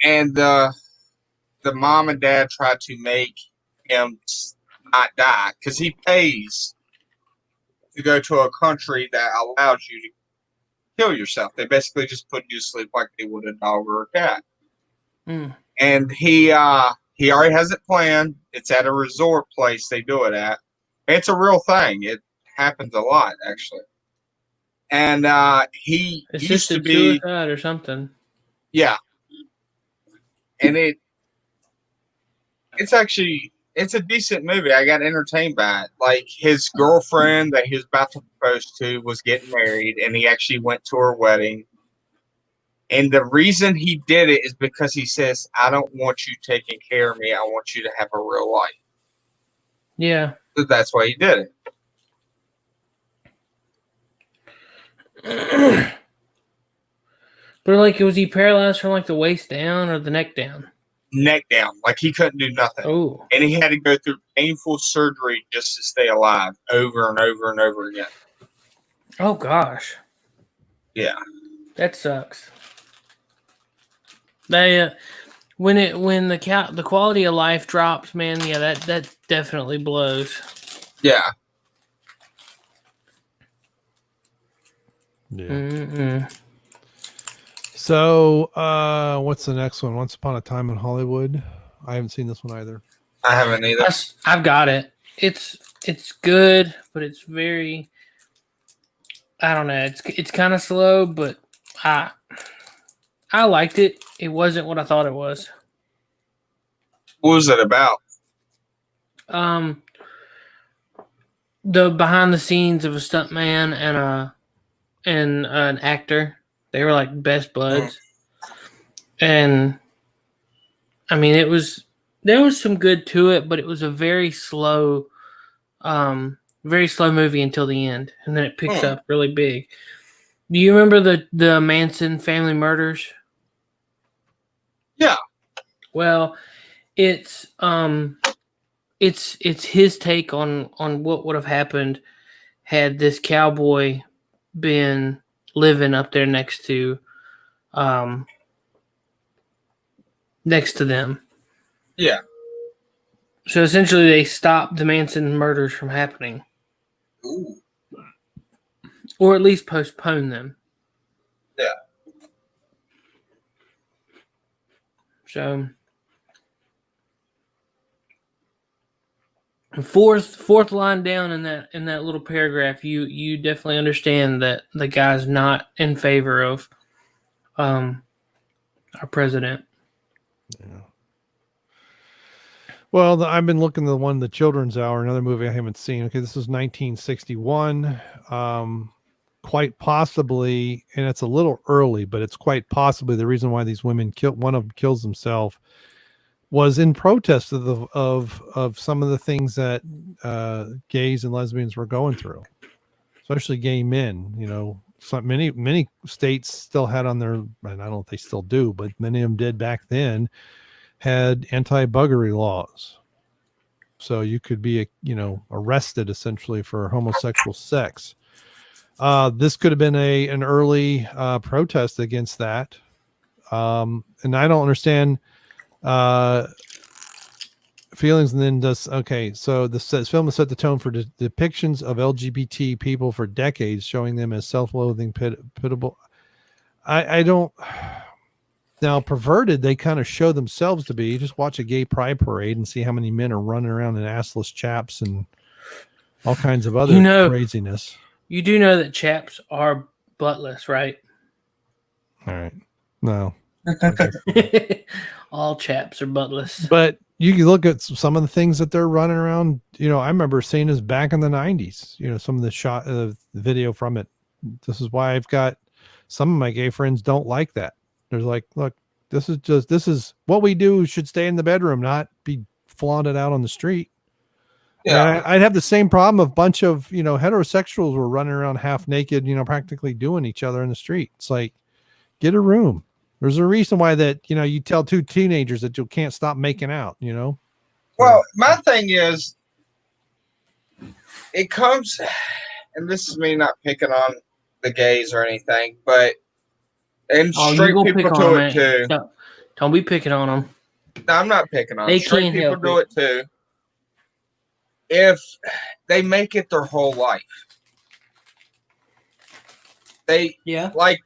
and the mom and dad tried to make him not die because he pays to go to a country that allows you to kill yourself. They basically just put you to sleep like they would a dog or a cat. And he already has it planned. It's at a resort place they do it at. It's a real thing. It happens a lot, actually. And he used to be suicide or something. Yeah. And it's a decent movie. I got entertained by it. Like, his girlfriend that he was about to propose to was getting married, and he actually went to her wedding. And the reason he did it is because he says, I don't want you taking care of me. I want you to have a real life. Yeah. So that's why he did it. But like, was he paralyzed from like the waist down or the neck down? Neck down. Like, he couldn't do nothing. Oh. And he had to go through painful surgery just to stay alive over and over and over again. Oh, gosh. Yeah. That sucks. They when the quality of life drops, man, yeah, that definitely blows. Yeah. Yeah. So, what's the next one? Once Upon a Time in Hollywood. I haven't seen this one either. I haven't either. I've got it. It's good, but it's very, I don't know. It's kind of slow, but I liked it. It wasn't what I thought it was. What was it about? The behind the scenes of a stuntman and an actor. They were like best buds. And I mean, there was some good to it, but it was a very slow movie until the end, and then it picks up really big. Do you remember the Manson family murders? Yeah. Well, it's his take on what would have happened had this cowboy been living up there next to them. Yeah. So essentially, they stopped the Manson murders from happening. Ooh. Or at least postpone them. Yeah. So fourth line down in that little paragraph, you definitely understand that the guy's not in favor of our president. Yeah. Well, I've been looking at the one, The Children's Hour, another movie I haven't seen. Okay, this is 1961. Quite possibly, and it's a little early, but it's quite possibly the reason why these women one of them kills himself was in protest of some of the things that gays and lesbians were going through, especially gay men. You know, many states still had on their, and I don't know if they still do, but many of them did back then, had anti-buggery laws. So you could be, arrested essentially for homosexual sex. This could have been an early protest against that. And I don't understand feelings. And then so this film has set the tone for depictions of LGBT people for decades, showing them as self-loathing, pitiable. I don't. Now, perverted, they kind of show themselves to be. You just watch a gay pride parade and see how many men are running around in assless chaps and all kinds of other craziness. You do know that chaps are buttless, right? All right. No. All chaps are buttless. But you can look at some of the things that they're running around. I remember seeing this back in the 90s, some of the shot of the video from it. This is why I've got some of my gay friends don't like that. They're like, look, this is what we do, should stay in the bedroom, not be flaunted out on the street. Yeah. And I'd have the same problem if a bunch of, heterosexuals were running around half naked, practically doing each other in the street. It's like, get a room. There's a reason why that, you tell two teenagers that you can't stop making out, Well, my thing is, it comes, and this is me not picking on the gays or anything, but, and straight people do it too. Don't be picking on them. No, I'm not picking on them. They Straight can't people help do it too. If they make it their whole life, like,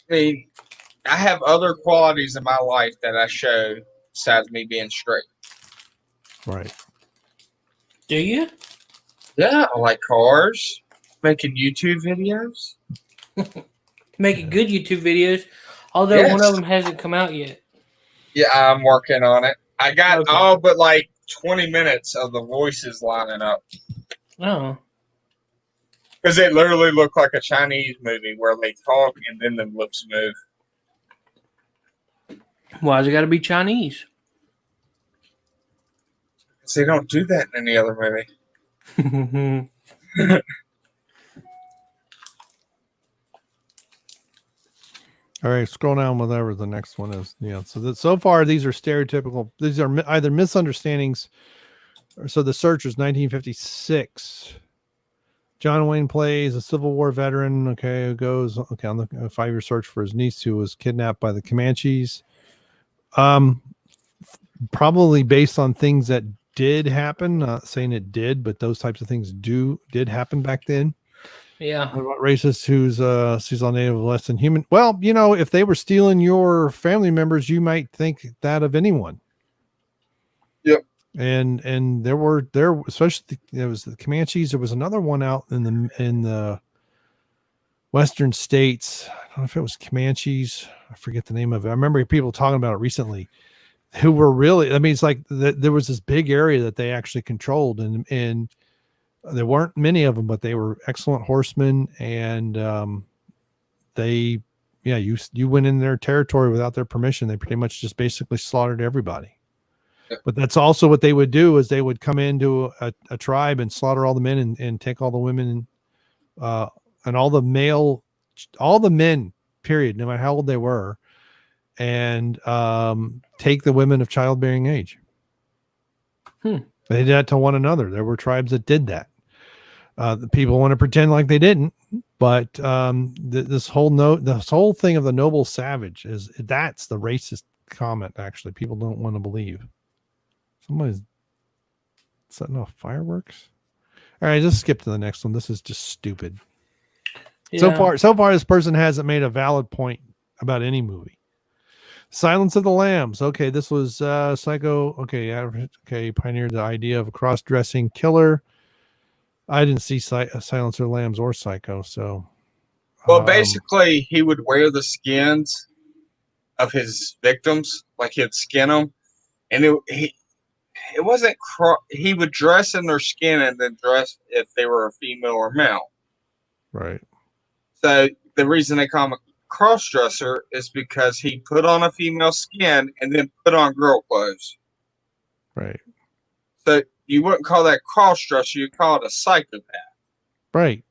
I mean, I have other qualities in my life that I show besides me being straight. Right. Do you? Yeah, I like cars, making YouTube videos. Making good YouTube videos, although one of them hasn't come out yet. Yeah, I'm working on it. I got all but like 20 minutes of the voices lining up. Oh. Because it literally looked like a Chinese movie where they talk and then the lips move. Why's it got to be Chinese? Because they don't do that in any other movie. All right, scroll down, whatever the next one is. Yeah, so far these are stereotypical. These are either misunderstandings. So the search was 1956. John Wayne plays a Civil War veteran. Okay, who goes on the 5-year search for his niece who was kidnapped by the Comanches. Probably based on things that did happen. Not saying it did, but those types of things did happen back then. Yeah. What about racist who's sees all native less than human? Well, if they were stealing your family members, you might think that of anyone. Yep. And there especially there was the Comanches. There was another one out in the western states. I don't know if it was Comanches. I forget the name of it. I remember people talking about it recently. Who were really? I mean, it's like there was this big area that they actually controlled, and there weren't many of them, but they were excellent horsemen, and you went in their territory without their permission. They pretty much just basically slaughtered everybody. But that's also what they would do, is they would come into a tribe and slaughter all the men and take all the women and all the men, period, no matter how old they were, and take the women of childbearing age. They did that to one another. There were tribes that did that. The people want to pretend like they didn't, but this whole thing of the noble savage that's the racist comment. Actually, people don't want to believe. Somebody's setting off fireworks. All right, just skip to the next one. This is just stupid. Yeah. So far, this person hasn't made a valid point about any movie. Silence of the Lambs. Okay, this was Psycho. Okay, pioneered the idea of a cross-dressing killer. I didn't see Silence of the Lambs or Psycho, so. Well, basically, he would wear the skins of his victims, like he'd skin them, and it wasn't. He would dress in their skin and then dress if they were a female or male. Right. So the reason they call him a cross-dresser is because he put on a female skin and then put on girl clothes. Right. So you wouldn't call that cross-dresser, you'd call it a psychopath. Right.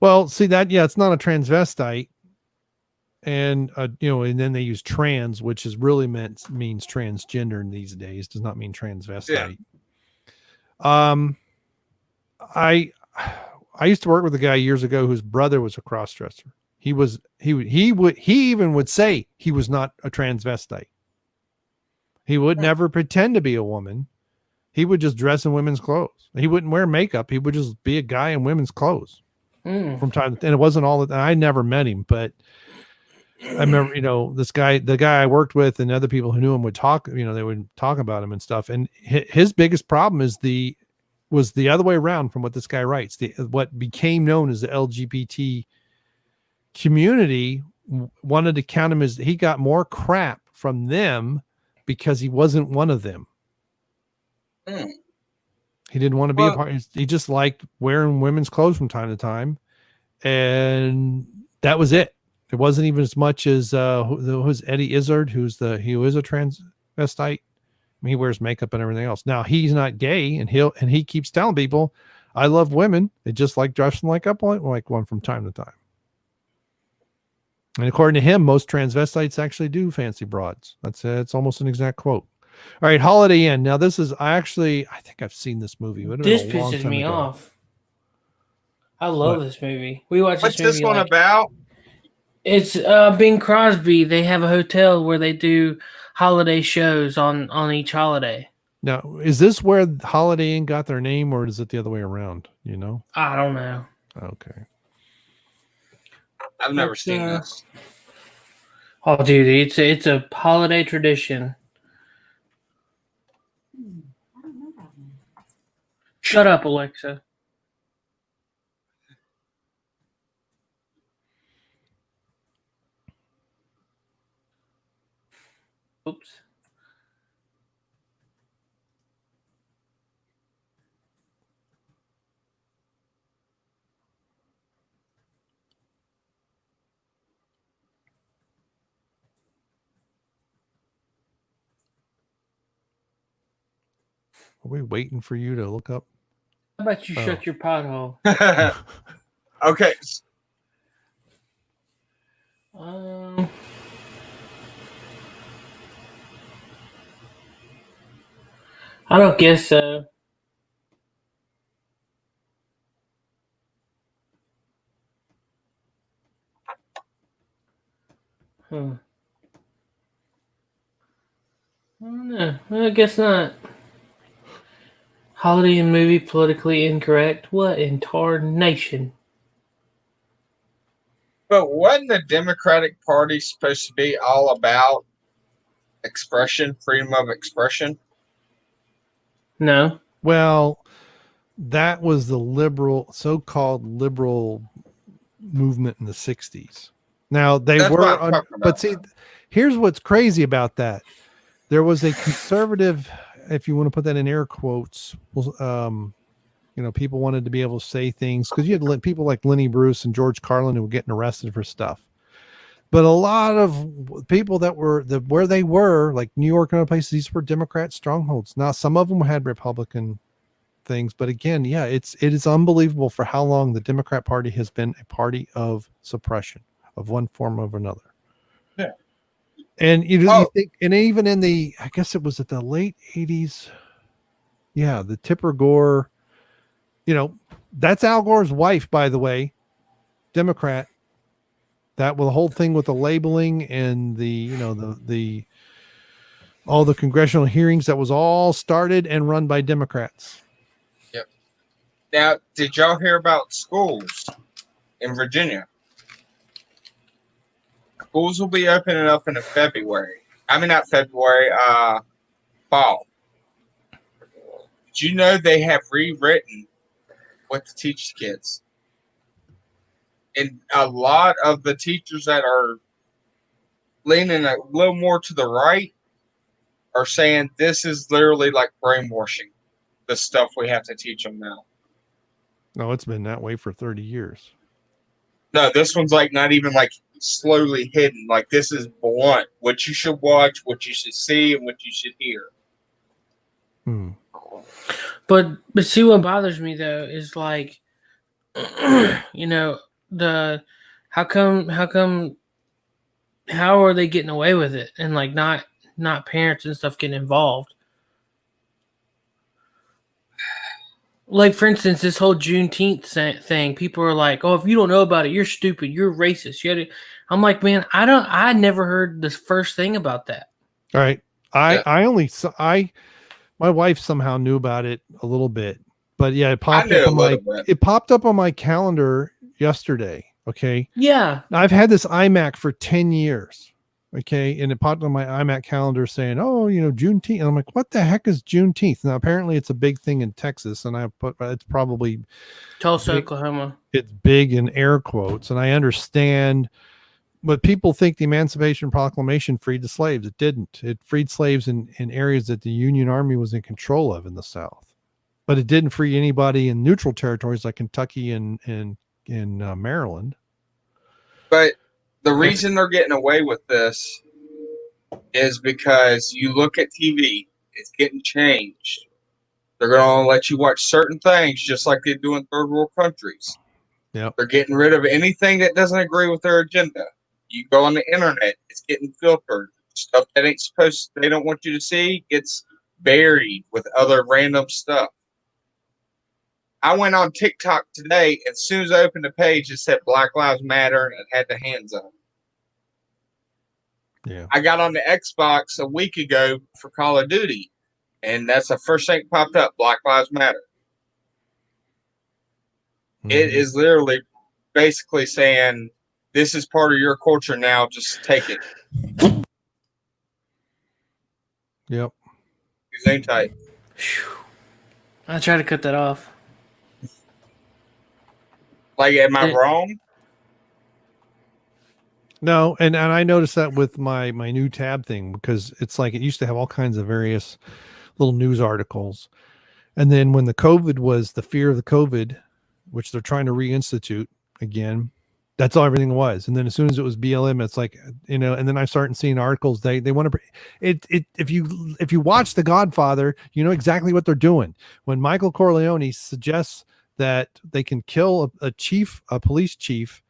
Well, see that, it's not a transvestite. And, and then they use trans, which is really means transgender in these days, does not mean transvestite. Yeah. I used to work with a guy years ago whose brother was a cross-dresser. He even would say he was not a transvestite. He would never pretend to be a woman. He would just dress in women's clothes. He wouldn't wear makeup. He would just be a guy in women's clothes from time to time. And it wasn't all that. I never met him, but I remember, the guy I worked with and other people who knew him would talk, they would talk about him and stuff. And his biggest problem was the other way around from what this guy writes. What became known as the LGBT community wanted to count him as he got more crap from them because he wasn't one of them. Hmm. He didn't want to be a part. He just liked wearing women's clothes from time to time, and that was it. It wasn't even as much as who's Eddie Izzard, who is a transvestite. He wears makeup and everything else. Now he's not gay, and he keeps telling people, "I love women. They just like dressing like one from time to time." And according to him, most transvestites actually do fancy broads. It's almost an exact quote. All right, Holiday Inn. Now this is I think I've seen this movie. This pisses me off. I love this movie. We watched What's this movie. This one about? It's Bing Crosby. They have a hotel where they do holiday shows on each holiday. Now, is this where Holiday Inn got their name, or is it the other way around? You know? I don't know. Okay. I've never seen this. Oh, dude, it's a holiday tradition. Shut up, Alexa. Oops. Are we waiting for you to look up? How about you shut your pothole? Okay. I don't guess so. I don't know. I guess not. Holiday and movie politically incorrect. What in tarnation? But wasn't the Democratic Party supposed to be all about expression, freedom of expression? No. Well, that was the so-called liberal movement in the 60s. Now That's what I'm talking about. but see, here's what's crazy about that. There was a conservative, if you want to put that in air quotes, people wanted to be able to say things because you had people like Lenny Bruce and George Carlin who were getting arrested for stuff. But a lot of people that were where they were, like New York and other places, these were Democrat strongholds. Now, some of them had Republican things, but again, yeah, it is unbelievable for how long the Democrat Party has been a party of suppression of one form or another. Yeah. And you think, and even in I guess it was at the late 80s. Yeah, the Tipper Gore, that's Al Gore's wife, by the way, Democrat. That was the whole thing with the labeling and the all the congressional hearings, that was all started and run by Democrats. Yep. Now, did y'all hear about schools in Virginia? Schools will be opening up in February. I mean, not February, fall. Did you know they have rewritten what to teach kids? And a lot of the teachers that are leaning a little more to the right are saying this is literally like brainwashing, the stuff we have to teach them now. No, it's been that way for 30 years. No, this one's like not even like slowly hidden. Like, this is blunt. What you should watch, what you should see, and what you should hear. But see, what bothers me though is like, how are they getting away with it, and like not parents and stuff getting involved? Like, for instance, this whole Juneteenth thing, people are like, "Oh, if you don't know about it, you're stupid. You're racist." I'm like, man, I never heard the first thing about that. All right, my wife somehow knew about it a little bit, but yeah, it popped up on my calendar yesterday. Okay, yeah, I've had this iMac for 10 years. Okay, and it popped on my iMac calendar saying, "Oh, Juneteenth." And I'm like, "What the heck is Juneteenth?" Now, apparently, it's a big thing in Texas, and it's probably Tulsa, Oklahoma. It's big in air quotes, and I understand But people think the Emancipation Proclamation freed the slaves. It didn't. It freed slaves in areas that the Union Army was in control of in the South. But it didn't free anybody in neutral territories like Kentucky and Maryland. But the reason they're getting away with this is because you look at TV, it's getting changed. They're going to let you watch certain things just like they do in third world countries. Yep. They're getting rid of anything that doesn't agree with their agenda. You go on the internet, it's getting filtered. Stuff that ain't supposed they don't want you to see gets buried with other random stuff. I went on TikTok today, and as soon as I opened the page, it said Black Lives Matter and it had the hands up. Yeah. I got on the Xbox a week ago for Call of Duty, and that's the first thing that popped up, Black Lives Matter. Mm-hmm. It is literally basically saying, this is part of your culture now, just take it. Yep. Hang tight. I try to cut that off. Like, am I wrong? No, and I noticed that with my new tab thing, because it's like it used to have all kinds of various little news articles. And then when the COVID was the fear of the COVID, which they're trying to reinstitute again, that's all everything was. And then as soon as it was BLM, it's like, you know, and then I started seeing articles. They want to if you watch The Godfather, you know exactly what they're doing. When Michael Corleone suggests that they can kill a police chief,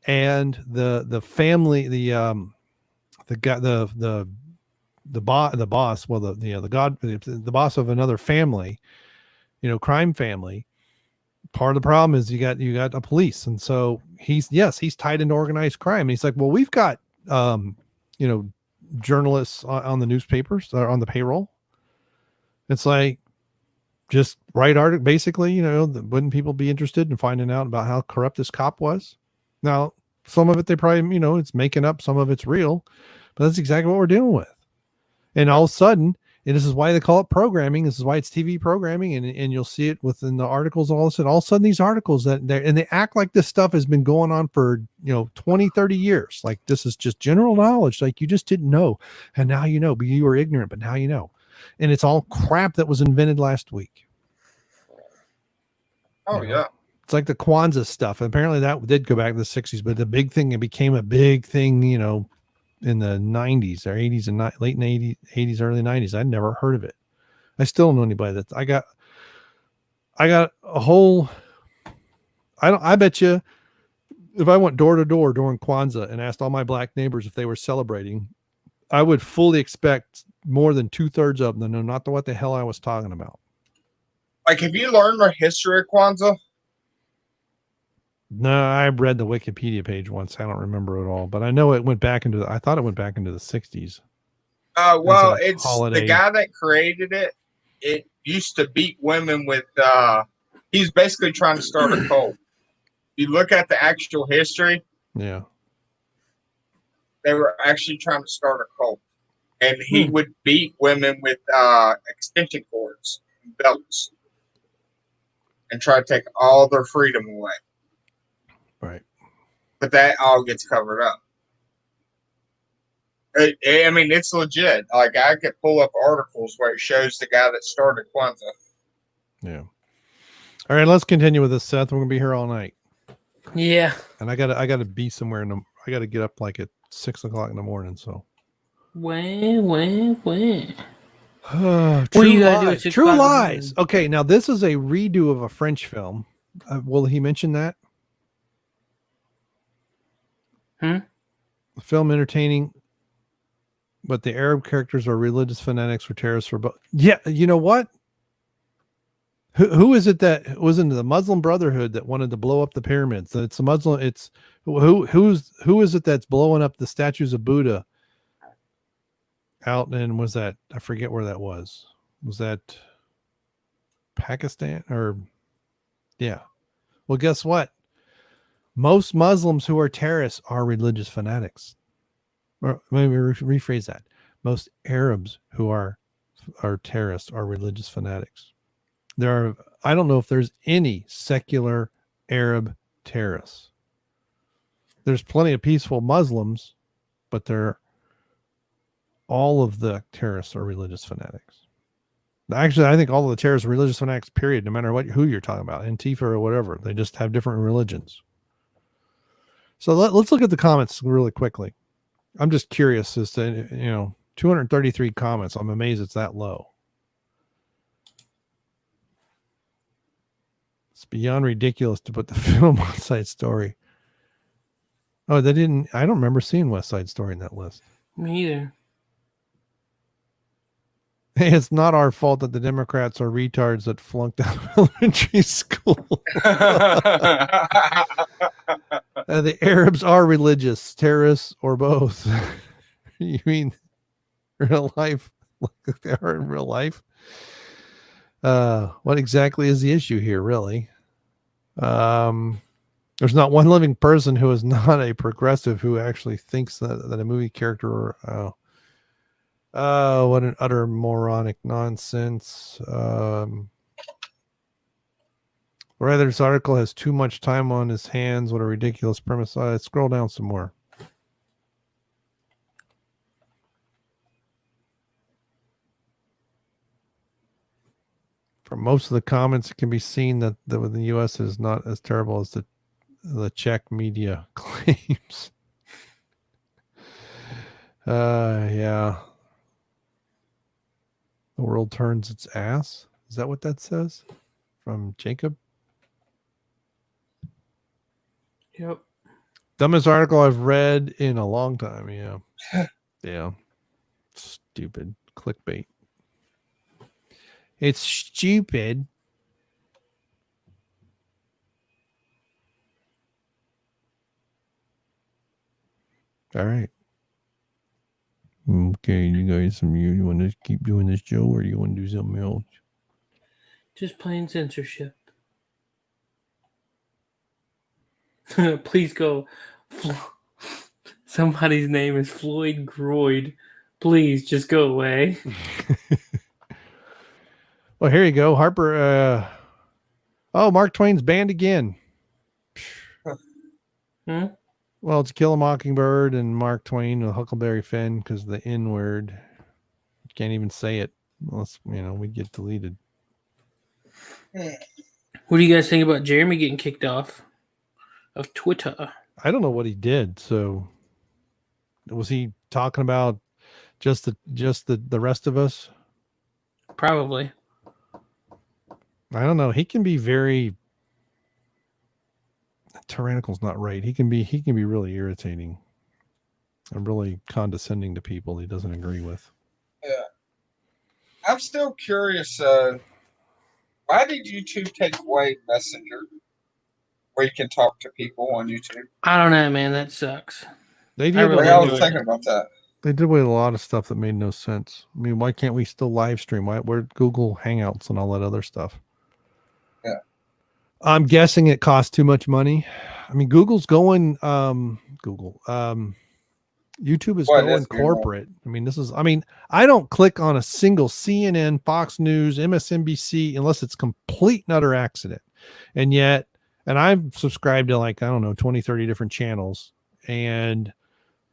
and the family, the boss, well, the boss of another family, you know, crime family. Part of the problem is you got a police, and so he's tied into organized crime. And he's like, well, we've got you know, journalists on the newspapers or on the payroll. It's like, just write article, basically, you know, wouldn't people be interested in finding out about how corrupt this cop was? Now, some of it they probably, you know, it's making up, some of it's real, but that's exactly what we're dealing with. And all of a sudden, and this is why they call it programming. This is why it's TV programming, and you'll see it within the articles. All of a sudden these articles and they act like this stuff has been going on for, you know, 20, 30 years. Like this is just general knowledge. Like you just didn't know. And now you know, but you were ignorant, but now you know. And it's all crap that was invented last week. Oh, you know? yeah. It's like the Kwanzaa stuff. And apparently that did go back to the 60s, but the big thing, it became a big thing, you know, in the 90s or 80s and late 80s, early 90s. I'd never heard of it. I still don't know anybody that I got a whole, I bet you if I went door to door during Kwanzaa and asked all my black neighbors if they were celebrating, I would fully expect more than 2/3 of them to know not what the hell I was talking about. Like, have you learned the history of Kwanzaa? No, I read the Wikipedia page once. I don't remember it all, but I know it went back into I thought it went back into the 60s. Well, it's holiday. The guy that created it. It used to beat women with, he's basically trying to start a cult. You look at the actual history. Yeah. They were actually trying to start a cult. And he would beat women with extension cords and belts and try to take all their freedom away. Right. But that all gets covered up. I mean, it's legit. Like, I could pull up articles where it shows the guy that started Kwanzaa. Yeah. All right, let's continue with this, Seth. We're gonna be here all night. Yeah. And I gotta be somewhere I gotta get up like at 6 o'clock in the morning. So. When? True you gotta Lies. do at True 6 Lies. Okay, now this is a redo of a French film. Will he mention that? Film entertaining, but the Arab characters are religious fanatics for terrorists for both. Yeah, you know what? Who is it that was in the Muslim Brotherhood that wanted to blow up the pyramids? It's a Muslim. It's who is it that's blowing up the statues of Buddha out? And was that, I forget where that was. Was that Pakistan or? Yeah. Well, guess what? Most Muslims who are terrorists are religious fanatics. Or maybe rephrase that. Most Arabs who are terrorists are religious fanatics. I don't know if there's any secular Arab terrorists. there's plenty of peaceful Muslims, but all of the terrorists are religious fanatics. Actually, I think all of the terrorists are religious fanatics, period, no matter who you're talking about, Antifa or whatever. They just have different religions. So let's look at the comments really quickly. I'm just curious as to, 233 comments. I'm amazed it's that low. It's beyond ridiculous to put the film on Side Story. Oh, they didn't. I don't remember seeing West Side Story in that list. Me either. Hey, it's not our fault that the Democrats are retards that flunked out of elementary school. The Arabs are religious, terrorists, or both. You mean real life? Like they are in real life? What exactly is the issue here, really? There's not one living person who is not a progressive who actually thinks that a movie character what an utter moronic nonsense. Rather, this article has too much time on his hands. What a ridiculous premise. Scroll down some more. From most of the comments, it can be seen that the U.S. is not as terrible as the Czech media claims. Yeah. The world turns its ass. Is that what that says? From Jacob? Yep. Dumbest article I've read in a long time. Yeah. Yeah. Stupid clickbait. It's stupid. All right. Okay, you guys, you want to keep doing this, Joe, or you want to do something else? Just plain censorship. Please go. Somebody's name is Floyd Groyd. Please just go away. Well, here you go. Harper. Mark Twain's banned again. Well, it's Kill a Mockingbird and Mark Twain with Huckleberry Finn because the N word. You can't even say it unless, we get deleted. What do you guys think about Jeremy getting kicked off of Twitter? I don't know what he did. So was he talking about just the rest of us? Probably. I don't know. He can be very tyrannical's not right. He can be really irritating and really condescending to people he doesn't agree with. Yeah. I'm still curious, why did YouTube take away Messenger? Where you can talk to people on YouTube. I don't know, man. That sucks. They did. I was thinking about that. They did with a lot of stuff that made no sense. I mean, why can't we still live stream? Where Google Hangouts and all that other stuff? Yeah. I'm guessing it costs too much money. I mean, Google's going YouTube is going corporate. I mean, I don't click on a single CNN, Fox News, MSNBC unless it's complete and utter accident. And I've subscribed to 20, 30 different channels. And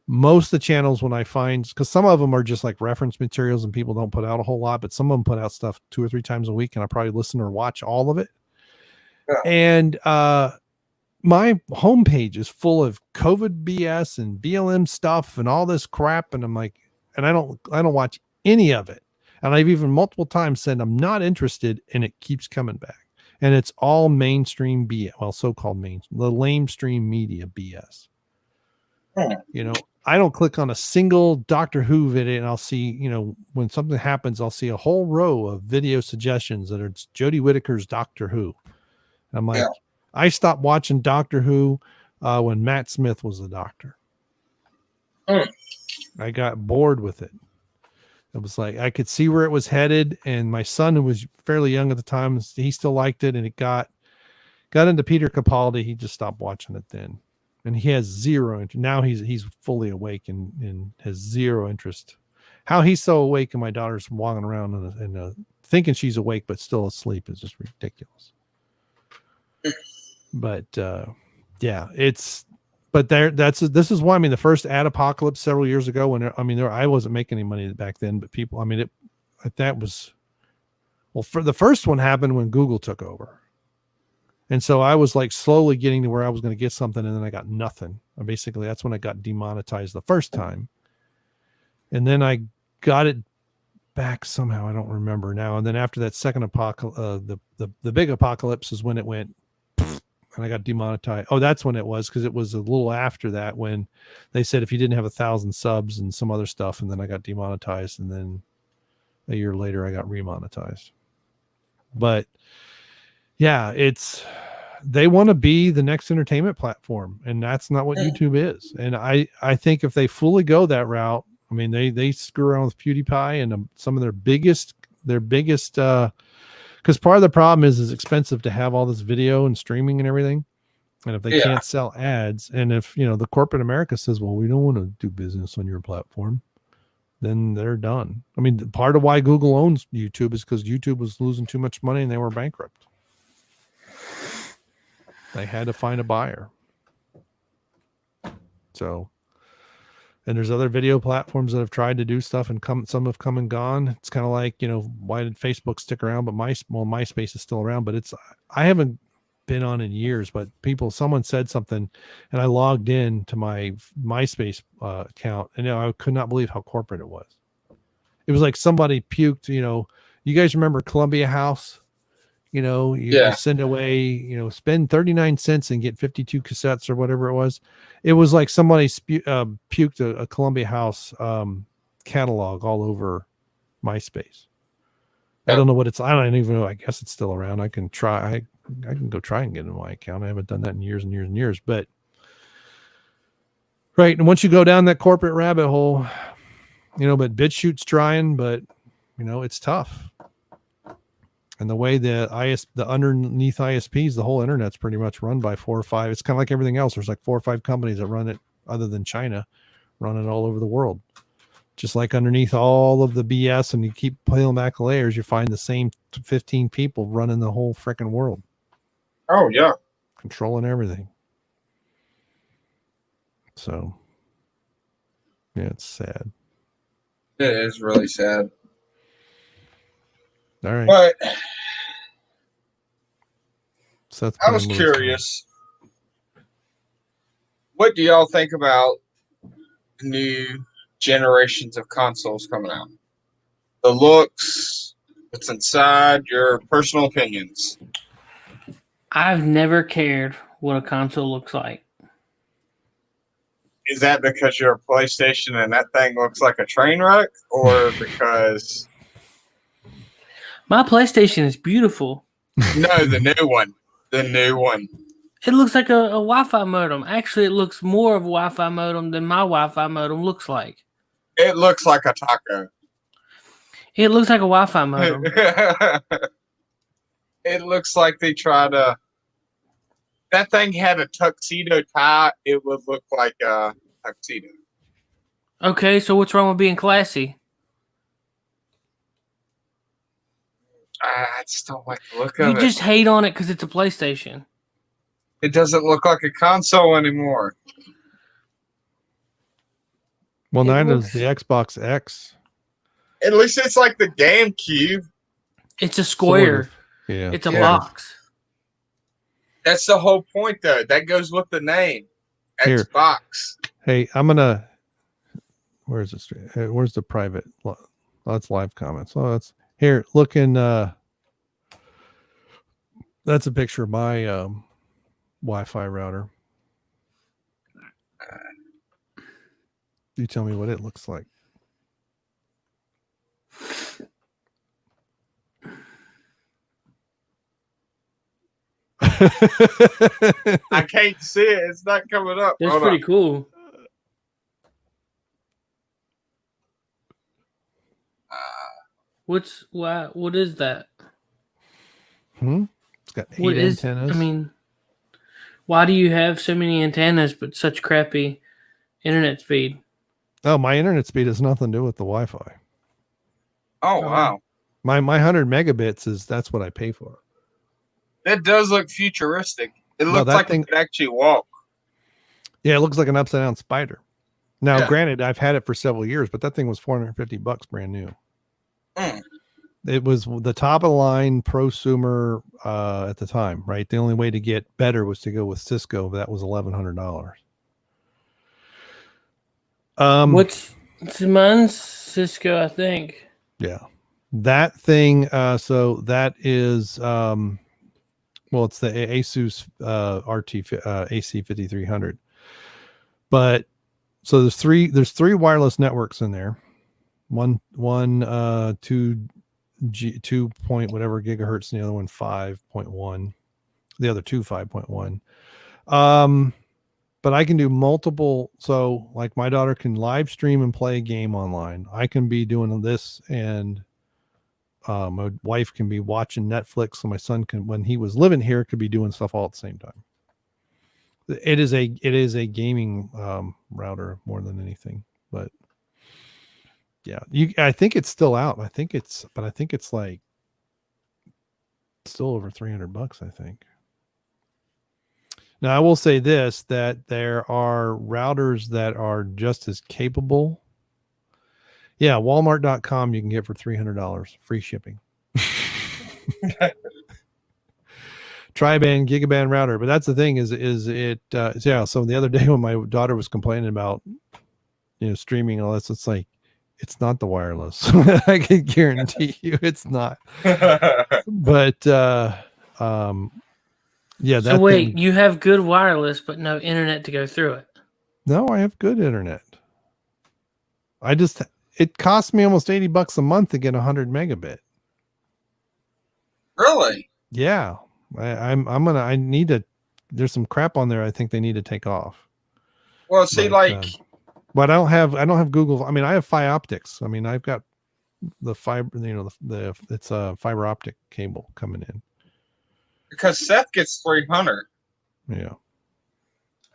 most of the channels when I find, because some of them are just like reference materials and people don't put out a whole lot, but some of them put out stuff 2 or 3 times a week and I probably listen or watch all of it. Yeah. And my homepage is full of COVID BS and BLM stuff and all this crap. And I'm like, and I don't watch any of it. And I've even multiple times said I'm not interested, and it keeps coming back. And it's all mainstream BS, well, so-called the lamestream media BS. I don't click on a single Doctor Who video, and I'll see, when something happens, I'll see a whole row of video suggestions that are Jodie Whittaker's Doctor Who. And I'm like, yeah. I stopped watching Doctor Who when Matt Smith was the Doctor. I got bored with it. It was like I could see where it was headed, and my son, who was fairly young at the time, he still liked it, and it got into Peter Capaldi. He just stopped watching it then, and he has zero interest. Now he's fully awake and has zero interest. How he's so awake, and my daughter's walking around and thinking she's awake but still asleep is just ridiculous. But yeah, it's but this is why, I mean, the first ad apocalypse several years ago when, I wasn't making any money back then, but people, that was, well, for the first one happened when Google took over. And so I was like slowly getting to where I was going to get something, and then I got nothing. And basically that's when I got demonetized the first time. And then I got it back somehow. I don't remember now. And then after that second apocalypse, the big apocalypse is when it went, and I got demonetized. Oh, that's when it was, because it was a little after that when they said if you didn't have 1,000 subs and some other stuff, and then I got demonetized, and then a year later I got remonetized. But yeah, they want to be the next entertainment platform, and that's not what YouTube is. And I think if they fully go that route, I mean, they screw around with PewDiePie and some of their biggest, because part of the problem is it's expensive to have all this video and streaming and everything. And if they can't sell ads, and if, the corporate America says, well, we don't want to do business on your platform, then they're done. I mean, part of why Google owns YouTube is because YouTube was losing too much money and they were bankrupt. They had to find a buyer. So, and there's other video platforms that have tried to do stuff, and some have come and gone. It's kind of like, why did Facebook stick around? But MySpace is still around, but I haven't been on in years, but someone said something, and I logged in to my MySpace account, and I could not believe how corporate it was. It was like somebody puked, you guys remember Columbia House? You send away, spend 39 cents and get 52 cassettes or whatever it was. It was like somebody puked a Columbia House catalog all over MySpace. I don't know what I don't even know. I guess it's still around. I can try. I can go try and get in my account. I haven't done that in years and years and years. But right, and once you go down that corporate rabbit hole, but BitChute's trying, but it's tough. And the way the underneath ISPs, the whole internet's pretty much run by 4 or 5. It's kind of like everything else. There's like 4 or 5 companies that run it, other than China, run it all over the world. Just like underneath all of the BS, and you keep peeling back layers, you find the same 15 people running the whole freaking world. Oh, yeah. Controlling everything. So, yeah, it's sad. It is really sad. All right. But I was curious. What do y'all think about new generations of consoles coming out? The looks, what's inside, your personal opinions. I've never cared what a console looks like. Is that because you're a PlayStation and that thing looks like a train wreck, or because... My PlayStation is beautiful. No, the new one. The new one. It looks like a Wi-Fi modem. Actually, it looks more of a Wi-Fi modem than my Wi-Fi modem looks like. It looks like a taco. It looks like a Wi-Fi modem. It looks like they tried to... That thing had a tuxedo tie. It would look like a tuxedo. Okay, so what's wrong with being classy? I just don't like the look of it. You just hate on it because it's a PlayStation. It doesn't look like a console anymore. Well, neither does the Xbox X. At least it's like the GameCube. It's a square. Sort of. Yeah. It's a box. That's the whole point, though. That goes with the name. Here. Xbox. Hey, I'm going to... Where's this? Where's the private? That's live comments. Oh, that's... Here, look in... That's a picture of my Wi-Fi router. You tell me what it looks like. I can't see it. It's not coming up. That's pretty cool. What is that? It's got 8 antennas. I mean, why do you have so many antennas but such crappy internet speed? Oh, my internet speed has nothing to do with the Wi-Fi. Oh, wow. My 100 megabits that's what I pay for. That does look futuristic. It looks like it could actually walk. Yeah, it looks like an upside down spider. Now, Yeah. granted, I've had it for several years, but that thing was $450 brand new. Mm. It was the top of the line prosumer at the time, right? The only way to get better was to go with Cisco. That was $1,100. What's mine's Cisco, I think. Yeah, that thing. So that is well, it's the Asus RT AC 5300. But so there's three wireless networks in there. One 2 point whatever gigahertz, and the other one 5.1. The other two 5.1. But I can do multiple. So like my daughter can live stream and play a game online. I can be doing this, and my wife can be watching Netflix, and my son can, when he was living here, could be doing stuff all at the same time. It is a gaming router more than anything, but yeah, I think it's still out. I think it's like still over $300, I think. Now I will say this, that there are routers that are just as capable. Yeah, Walmart.com you can get for $300, free shipping. Tri-band gigaband router, but that's the thing is it yeah. So the other day when my daughter was complaining about streaming and all this, it's like it's not the wireless. I can guarantee you it's not. But yeah, So that wait, thing. you have good wireless, but no internet to go through it. No, I have good internet. It cost me almost $80 a month to get 100 megabit. Really? Yeah, I need to. There's some crap on there. I think they need to take off. Well, see, but I don't have Google. I mean, I have Fioptics. I mean, I've got the fiber. It's a fiber optic cable coming in. because Seth gets 300. Yeah.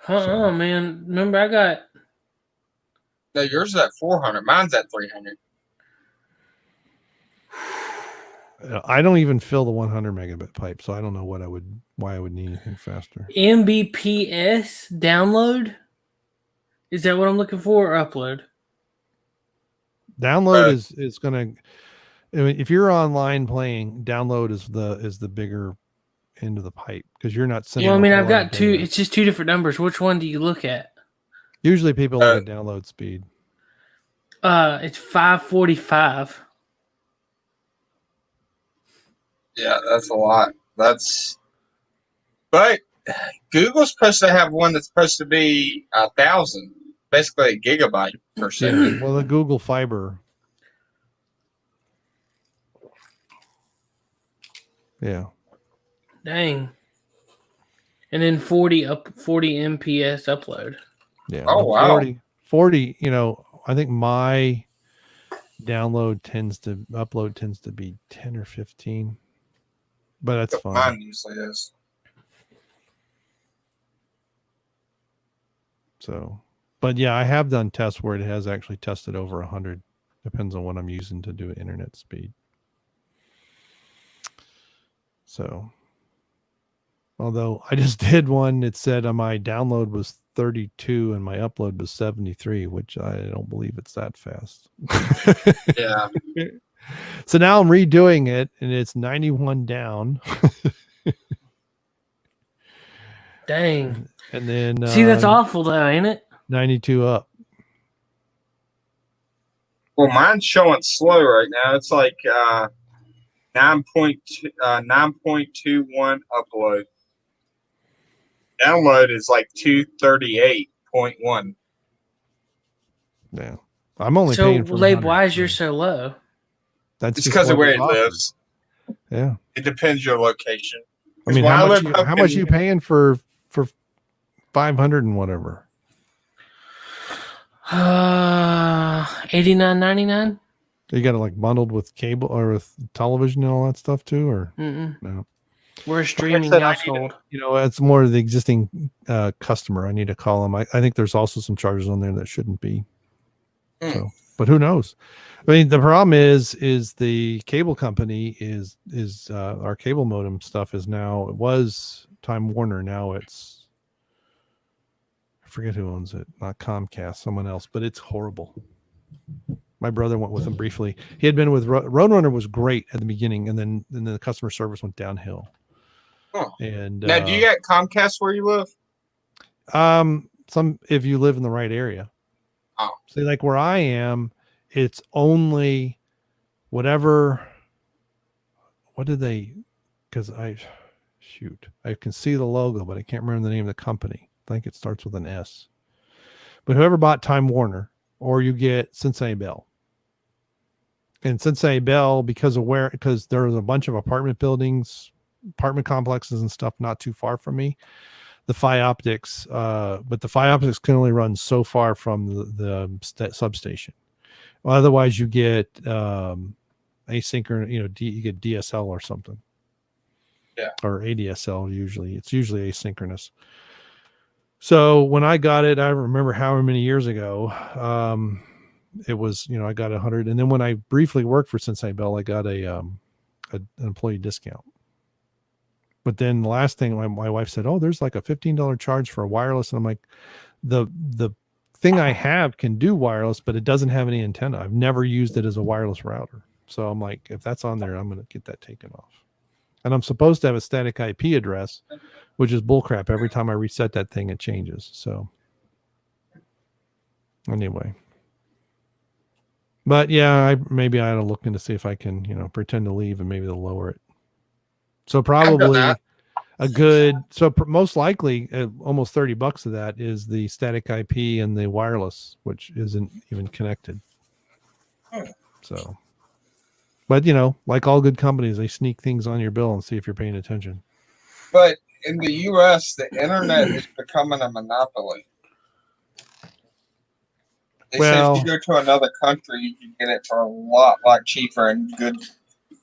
Oh man, remember I got. No, yours is at 400. Mine's at 300. I don't even fill the 100 megabit pipe, so I don't know why I would need anything faster. Mbps download? Is that what I'm looking for, or upload? Download is gonna. I mean, if you're online playing, download is the bigger end of the pipe because you're not sending. Well, I mean, I've got two. It's just two different numbers. Which one do you look at? Usually, people look at download speed. It's 545. Yeah, that's a lot. But Google's supposed to have one that's supposed to be 1,000, basically a gigabyte per second. Yeah, well, the Google Fiber. Yeah. Dang. And then 40 MPS upload. Yeah. Oh, wow. 40, I think my upload tends to be 10 or 15. But that's fine. Mine usually is. So, but yeah, I have done tests where it has actually tested over 100. Depends on what I'm using to do internet speed. So, although I just did one that said my download was 32 and my upload was 73, which I don't believe it's that fast. Yeah. So now I'm redoing it and it's 91 down. Dang. And then see, that's awful though, ain't it? 92 up. Well, mine's showing slow right now. It's like 9.21 upload. Download is like 238.1. Yeah. I'm only paying for Labe, why is yours so low? That's it's because of where it lives. Yeah. It depends your location. I mean, how much are you paying for 500 and whatever? $89.99. You got it like bundled with cable or with television and all that stuff too, or no? We're a streaming household. It's more of the existing customer. I need to call them. I think there's also some charges on there that shouldn't be. So, but who knows? I mean, the problem is the cable company is our cable modem stuff is now, it was Time Warner. Now it's forget who owns it. Not Comcast, someone else, but it's horrible. My brother went with them briefly. He had been with Roadrunner was great at the beginning, and then the customer service went downhill. Oh. And Now, do you get Comcast where you live? Some if you live in the right area. Oh. See, like where I am, it's only whatever. What did they? Because I can see the logo, but I can't remember the name of the company. I think it starts with an S. But whoever bought Time Warner, or you get Cincinnati Bell. And Cincinnati Bell, because there's a bunch of apartment buildings, apartment complexes and stuff not too far from me. The Optics, but the Optics can only run so far from the substation. Well, otherwise, you get asynchronous. You get DSL or something. Yeah. Or ADSL. It's usually asynchronous. So when I got it, I remember however many years ago. It was, I got 100, and then when I briefly worked for Cincinnati Bell, I got an employee discount. But then the last thing, my wife said, "Oh, there's like a $15 charge for a wireless," and I'm like, the thing I have can do wireless, but it doesn't have any antenna. I've never used it as a wireless router, so I'm like, if that's on there, I'm going to get that taken off. And I'm supposed to have a static IP address, which is bullcrap. Every time I reset that thing, it changes. So anyway. But yeah, maybe I ought to look into see if I can, pretend to leave and maybe they'll lower it. So probably most likely almost $30 of that is the static IP and the wireless, which isn't even connected. So, but like all good companies, they sneak things on your bill and see if you're paying attention. But in the U.S., the internet is becoming a monopoly. They say if you go to another country, you can get it for a lot cheaper and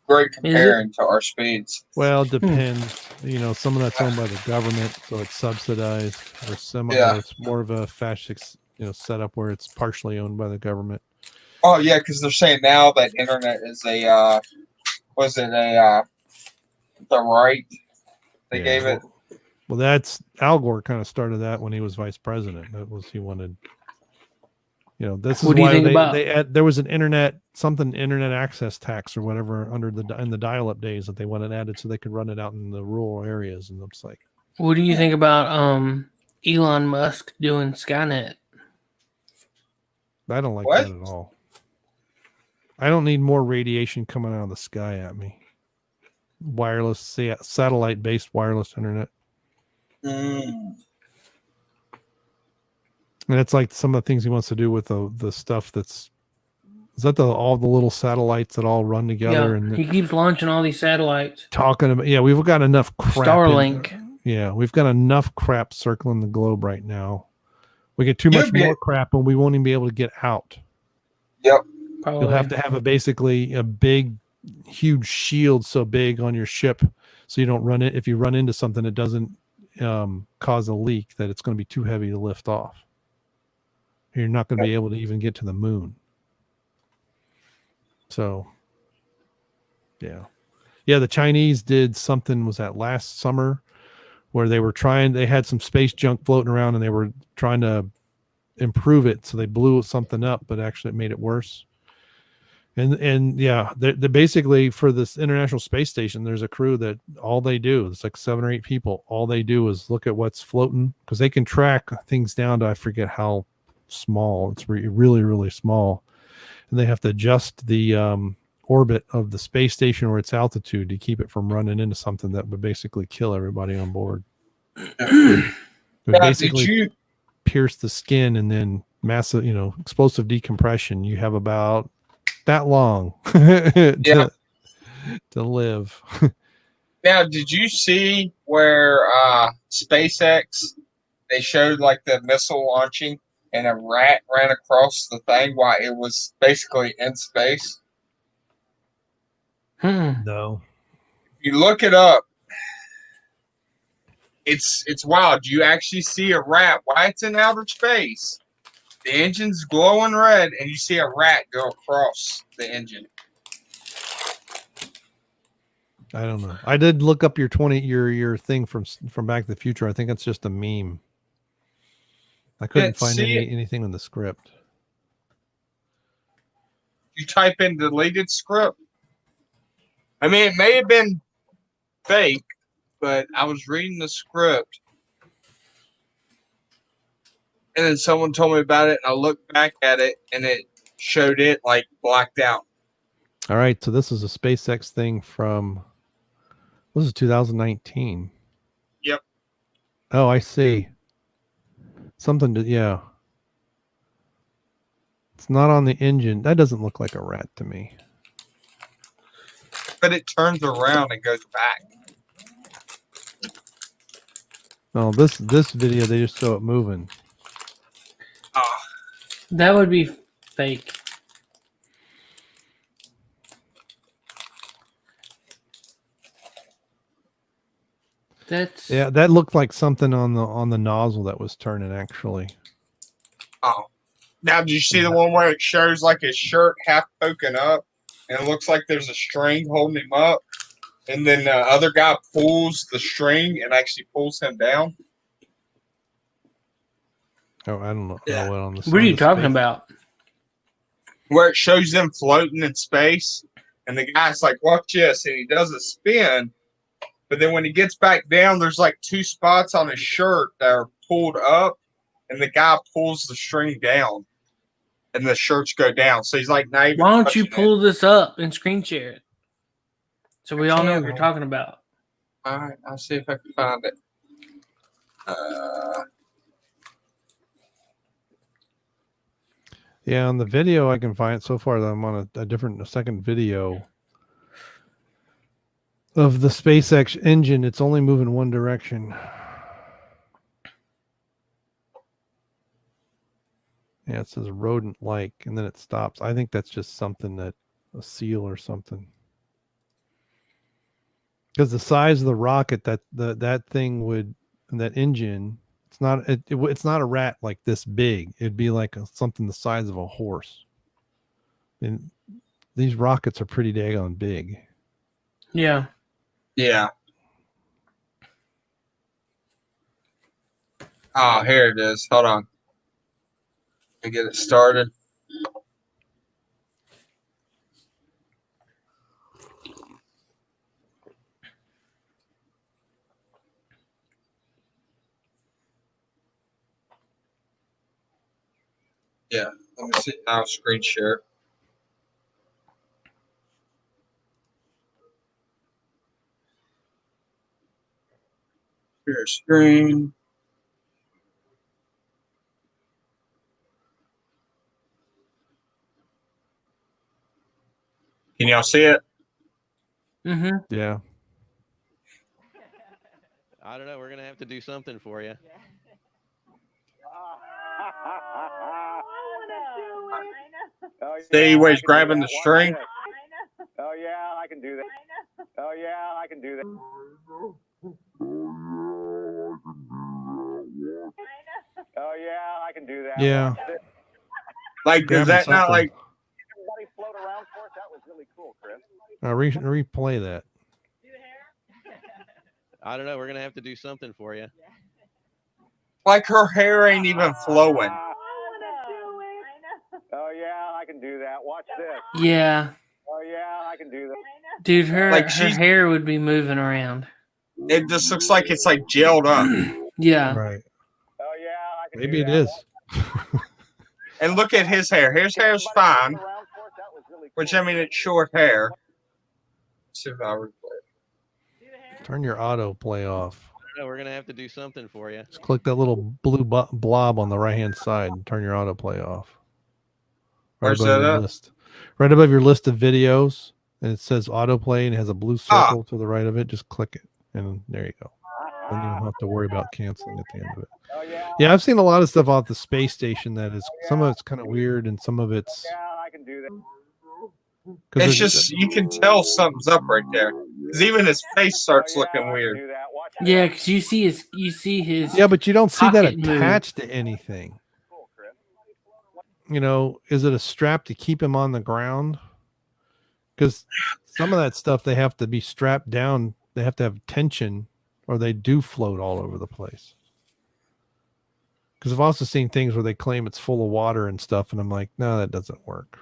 great comparing to our speeds. Well, it depends. Some of that's owned by the government, so it's subsidized, or it's more of a fast, setup where it's partially owned by the government. Oh yeah, because they're saying now that internet is the right they gave it. Well, that's Al Gore kind of started that when he was vice president. He wanted. This is why there was an internet access tax or whatever in the dial-up days that they wanted added so they could run it out in the rural areas. And it's like, what do you think about Elon Musk doing Skynet? I don't like that at all. I don't need more radiation coming out of the sky at me. Wireless, satellite-based wireless internet. And it's like some of the things he wants to do with the stuff is that all the little satellites that all run together? Yeah, and he keeps launching all these satellites. Talking about, we've got enough crap. Starlink. We've got enough crap circling the globe right now. We get too much more crap and we won't even be able to get out. Yep. Probably. You'll have to have basically a big, huge shield so big on your ship so you don't run it. If you run into something, it doesn't cause a leak, that it's going to be too heavy to lift off. You're not going to be able to even get to the moon. So, yeah. The Chinese did something, was that last summer, where they had some space junk floating around and they were trying to improve it. So they blew something up, but actually it made it worse. And they're basically, for this International Space Station, there's a crew that all they do, it's like 7 or 8 people. All they do is look at what's floating, because they can track things down to, I forget how small. It's really, really small. And they have to adjust the orbit of the space station or its altitude to keep it from running into something that would basically kill everybody on board. Basically pierce the skin, and then massive, explosive decompression. You have about that long to live. Now, did you see where SpaceX, they showed like the missile launching and a rat ran across the thing while it was basically in space? No. If you look it up, it's wild. You actually see a rat while it's in outer space. The engine's glowing red, and you see a rat go across the engine. I don't know. I did look up your thing from Back to the Future. I think it's just a meme. I couldn't Didn't find see it. anything in the script. You type in deleted script. I mean, it may have been fake, but I was reading the script, and then someone told me about it, and I looked back at it, and it showed it like blacked out. All right, so this is a SpaceX thing from, this is 2019. Yep. Oh, I see. Something to, yeah. It's not on the engine. That doesn't look like a rat to me. But it turns around and goes back. No, this video, they just show it moving. Ah, That would be fake. That's Yeah, that looked like something on the nozzle that was turning, actually. oh. Now, did you see the one where it shows like his shirt half poking up, and it looks like there's a string holding him up, and then the other guy pulls the string and actually pulls him down? Oh, I don't know. Yeah. Oh, well, on the, what are on you the talking space- about? Where it shows them floating in space, and the guy's like, watch this, and he does a spin, but then when he gets back down, there's like two spots on his shirt that are pulled up, and the guy pulls the string down, and the shirts go down. So he's like, not even Why don't you touching pull this up and screen share it so we all know what can. you're talking about? it. All right, I'll see if I can find it. Yeah, on the video I can find it so far. I'm on a second video of the SpaceX engine. It's only moving one direction. Yeah, it says rodent-like, and then it stops. I think that's just something that a seal or something. Because the size of the rocket that thing would, that engine, it's not a rat like this big. It'd be like something the size of a horse. And these rockets are pretty daggone big. Yeah. Yeah. Oh, here it is. Hold on. Let me get it started. Yeah, let me see. Now screen share. Share screen. Can y'all see it? Mm-hmm. Yeah. I don't know. We're gonna have to do something for you. See where he's grabbing the string? Oh yeah, I can do that. Oh yeah, I can do that. Oh yeah, I can do that. Yeah. Like, does Grabbing that not something. like? Everybody float around for us. That was really cool, Chris. Replay that. I don't know. We're gonna have to do something for you. Like her hair ain't even flowing. Oh yeah, I can do that. Watch this. Yeah. Oh yeah, I can do that. Dude, her Like, her she's- hair would be moving around. It just looks like it's like gelled up. Yeah. Right. Oh yeah, I can Maybe do it that. is. And look at his hair. His hair's fine, which I mean it's short hair. Let's see if I replay it. Turn your autoplay off. I don't know. We're gonna have to do something for you. Just click that little blue blob on the right hand side and turn your autoplay off. Right Where's above that your at? list. Right above your list of videos, and it says autoplay and it has a blue circle to the right of it. Just click it, and there you go. Then you don't have to worry about canceling at the end of it. Oh yeah. Yeah, I've seen a lot of stuff off the space station that is, some of it's kind of weird and some of it's Yeah, I can do that. because It's just you can tell something's up right there. Because even his face starts Oh, yeah, looking I can weird. do that. Watch Yeah, because you see his yeah, but you don't see that Pocket move. attached to anything. Cool, Chris. You know, is it a strap to keep him on the ground? Because some of that stuff they have to be strapped down. They have to have tension, or they do float all over the place. Because I've also seen things where they claim it's full of water and stuff, and I'm like, no, that doesn't work.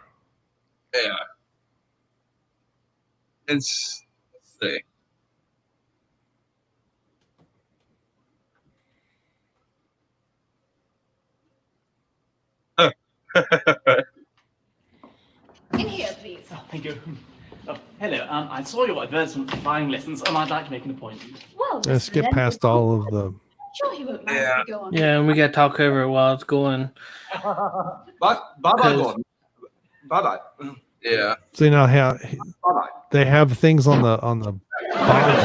Yeah. Let's see. In here, please. Oh, thank you. Oh, hello. I saw your advertisement for flying lessons, and I'd like to make an appointment. Well, I skip past all of the. Sure, he won't mind Yeah. if we go on. Yeah, and we got to talk over it while it's going. Bye bye, 'Cause- Gordon. Bye bye. Yeah. So now how Bye bye. they have things on the bottom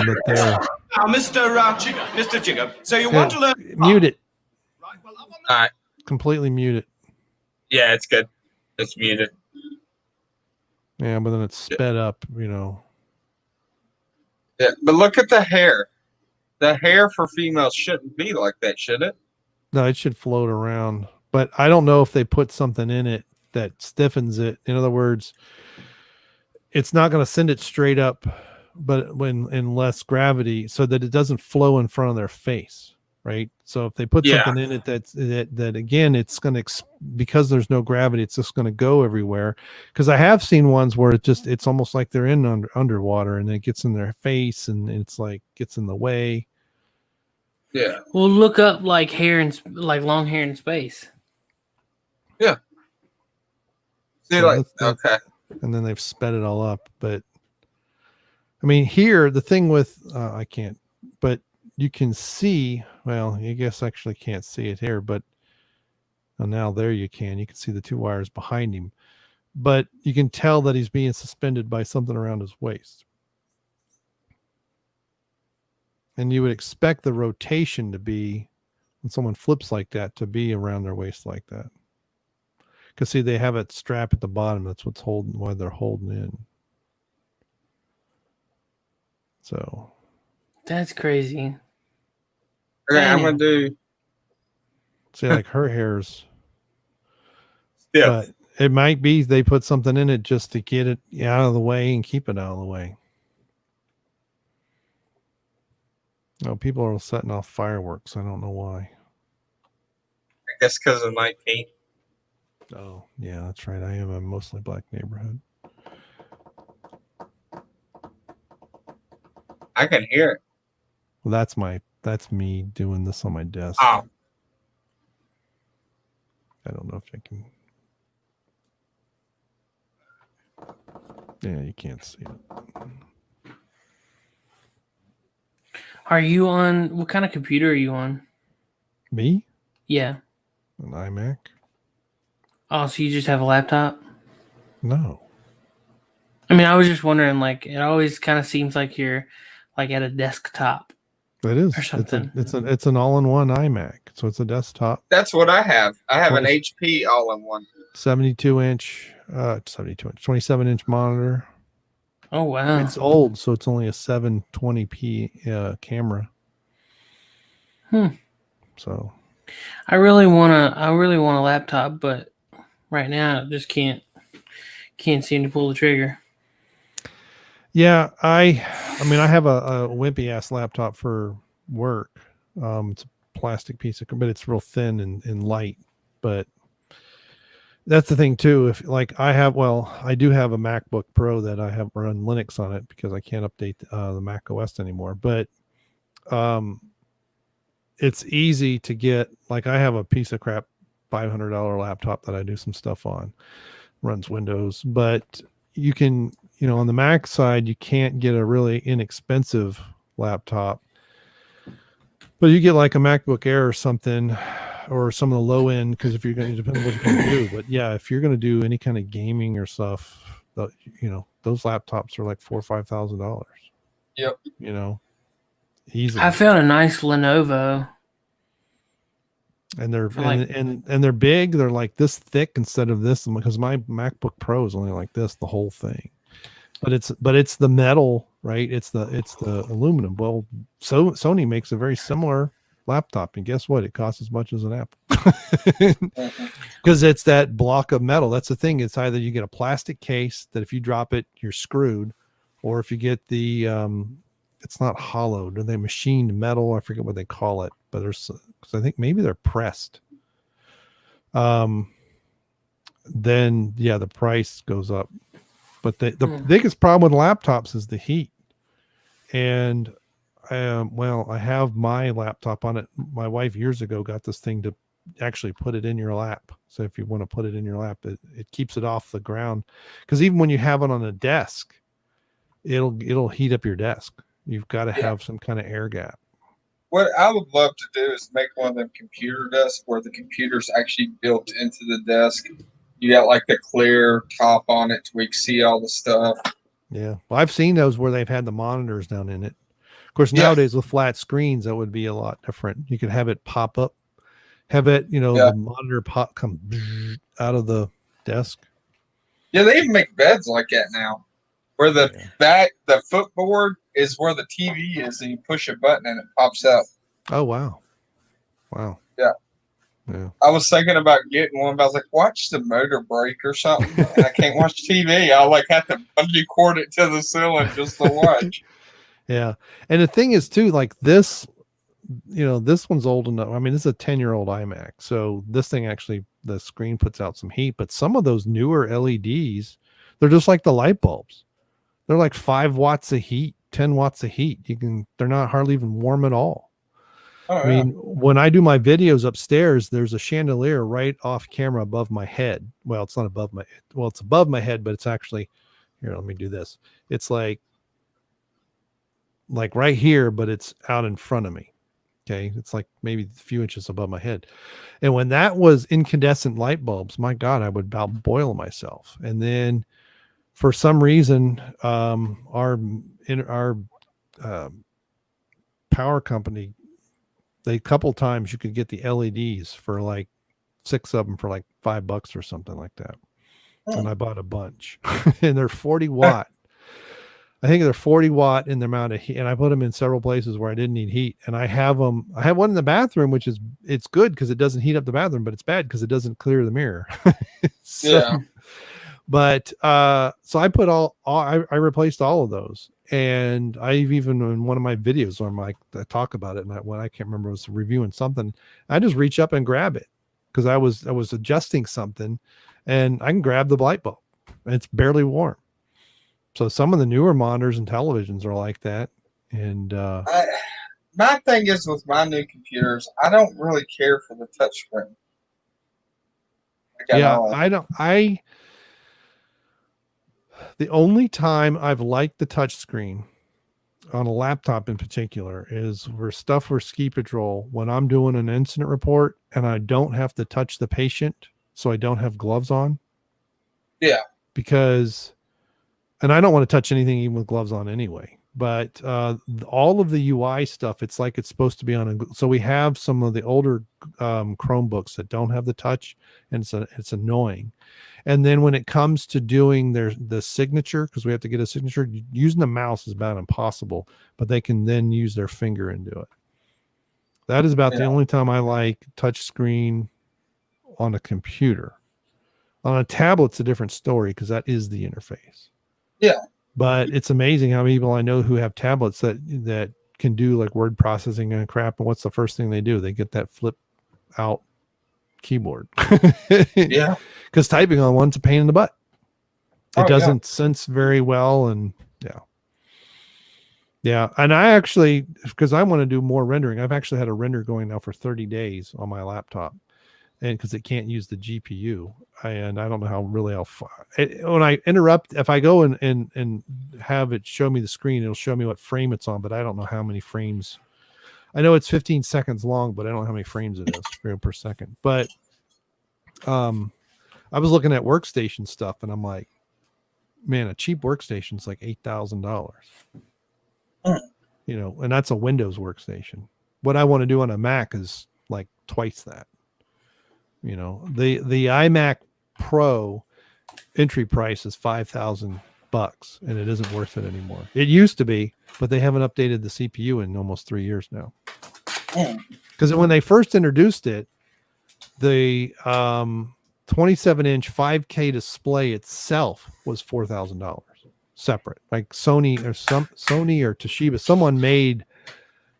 that they're Now, Mr. Jigger. So you yeah, mute it, Right, well, up on All right. completely mute it. Yeah, it's good. It's muted. Yeah, but then it's sped up, you know. Yeah, but look at the hair. The hair for females shouldn't be like that, should it? No, it should float around, but I don't know if they put something in it that stiffens it. In other words, it's not going to send it straight up, but when in less gravity, so that it doesn't flow in front of their face, right? So if they put Yeah. something in it that again, it's going to because there's no gravity, it's just going to go everywhere. Because I have seen ones where it's almost like they're in underwater, and it gets in their face, and it's like gets in the way. Yeah. We'll look up like long hair in space. See, So like, that's- okay. and then they've sped it all up. But I mean, here the thing with I can't, but you can see. Well, I guess actually can't see it here, but now there you can. You can see the two wires behind him, but you can tell that he's being suspended by something around his waist. And you would expect the rotation to be when someone flips like that to be around their waist like that. Because see, they have it strap at the bottom. That's what's holding why they're holding in. So That's crazy. Okay, I'm Damn. gonna do. see, like her hair's, Yeah. but it might be they put something in it just to get it out of the way and keep it out of the way. No, people are setting off fireworks. I don't know why. I guess because of 19. Oh, yeah, that's right. I am a mostly black neighborhood. I can hear it. Well, that's me doing this on my desk. Oh. I don't know if I can. Yeah, you can't see it. Are you on? What kind of computer are you on? Me? Yeah. An iMac? Oh, so you just have a laptop? No. I mean, I was just wondering. Like, it always kind of seems like you're like at a desktop. It is. Or something. It's an all-in-one iMac. So it's a desktop, That's what I have. I have an 20 HP all-in-one. 72-inch, 27-inch monitor. Oh wow. It's old, so it's only a 720p camera. Hmm. So I really want a laptop, but right now I just can't seem to pull the trigger. yeah, I mean, I have a wimpy ass laptop for work. It's a plastic piece of, but it's real thin and light. But that's the thing too. If like I do have a MacBook Pro that I have run Linux on it because I can't update the Mac OS anymore. But it's easy to get. Like I have a piece of crap $500 laptop that I do some stuff on, runs Windows, but you can, on the Mac side, you can't get a really inexpensive laptop, but you get like a MacBook Air or something, or some of the low end, because if you're going to, depend on what you're going to do. But yeah, if you're going to do any kind of gaming or stuff, those laptops are like $4,000 or $5,000. Yep. Easily. I found a nice Lenovo. And they're like- and they're big. They're like this thick instead of this, because my MacBook Pro is only like this, the whole thing. But it's the metal, right? It's the aluminum. Well, so Sony makes a very similar laptop, and guess what? It costs as much as an Apple, because it's that block of metal. That's the thing. It's either you get a plastic case that if you drop it, you're screwed, or if you get the it's not hollowed, or they machined metal. I forget what they call it, but there's, because I think maybe they're pressed. then yeah, the price goes up. But the Hmm. biggest problem with laptops is the heat. And well, I have my laptop on it. My wife years ago got this thing to actually put it in your lap. So if you want to put it in your lap, it keeps it off the ground. Because even when you have it on a desk, it'll heat up your desk. You've got to Yeah. have some kind of air gap. What I would love to do is make one of them computer desks where the computer's actually built into the desk. You got like the clear top on it where you can see all the stuff. Yeah. Well, I've seen those where they've had the monitors down in it. Of course, Yeah. nowadays with flat screens, that would be a lot different. You could have it pop up, have it, Yeah. the monitor pop come out of the desk. Yeah, they even make beds like that now, where the the footboard is where the TV is, and you push a button and it pops up. Oh wow, wow. Yeah. Yeah. I was thinking about getting one, but I was like, watch the motor break or something, and I can't watch TV. I'll like have to bungee cord it to the ceiling just to watch. Yeah. And the thing is too, like this, this one's old enough. I mean, this is a 10-year-old iMac. So this thing actually, the screen puts out some heat, but some of those newer LEDs, they're just like the light bulbs. They're like 5 watts of heat, 10 watts of heat. They're not hardly even warm at all. Oh, I mean, when I do my videos upstairs, there's a chandelier right off camera above my head. Well, it's not above it's above my head, but it's actually, here, let me do this. It's like right here, but it's out in front of me. Okay. It's like maybe a few inches above my head. And when that was incandescent light bulbs, my God, I would about boil myself. And then for some reason, our power company, a couple times you could get the LEDs for like 6 of them for like $5 or something like that. And I bought a bunch and they're 40 watt. I think they're 40 watt in the amount of heat, and I put them in several places where I didn't need heat. And I have one in the bathroom, which it's good because it doesn't heat up the bathroom, but it's bad because it doesn't clear the mirror. Yeah. But so I put I replaced all of those, and I've even in one of my videos where I'm like I talk about it, and I can't remember, I was reviewing something. I just reach up and grab it because I was adjusting something, and I can grab the light bulb, and it's barely warm. So some of the newer monitors and televisions are like that. And my thing is with my new computers, I don't really care for the touchscreen. The only time I've liked the touchscreen on a laptop in particular is for ski patrol when I'm doing an incident report and I don't have to touch the patient, so I don't have gloves on. Yeah. And I don't want to touch anything even with gloves on anyway. But all of the UI stuff, it's like it's supposed to be on. So we have some of the older Chromebooks that don't have the touch, and it's annoying. And then when it comes to doing the signature, because we have to get a signature, using the mouse is about impossible. But they can then use their finger and do it. That is about the only time I like touch screen on a computer. On a tablet's a different story because that is the interface. Yeah. But it's amazing how many people I know who have tablets that can do like word processing and crap. And what's the first thing they do? They get that flip out keyboard. Yeah. Because typing on one's a pain in the butt. It doesn't sense very well. And yeah. And I actually, because I want to do more rendering, I've actually had a render going now for 30 days on my laptop. And because it can't use the GPU, and I don't know how far. When I interrupt, if I go and have it show me the screen, it'll show me what frame it's on, but I don't know how many frames. I know it's 15 seconds long, but I don't know how many frames it is per second. But I was looking at workstation stuff, and I'm like, man, a cheap workstation is like $8,000. And that's a Windows workstation. What I want to do on a Mac is like twice that. The iMac Pro entry price is $5,000 and it isn't worth it anymore. It used to be, but they haven't updated the CPU in almost 3 years now. Because when they first introduced it, the 27-inch 5K display itself was $4,000 separate. Like Sony or Toshiba, someone made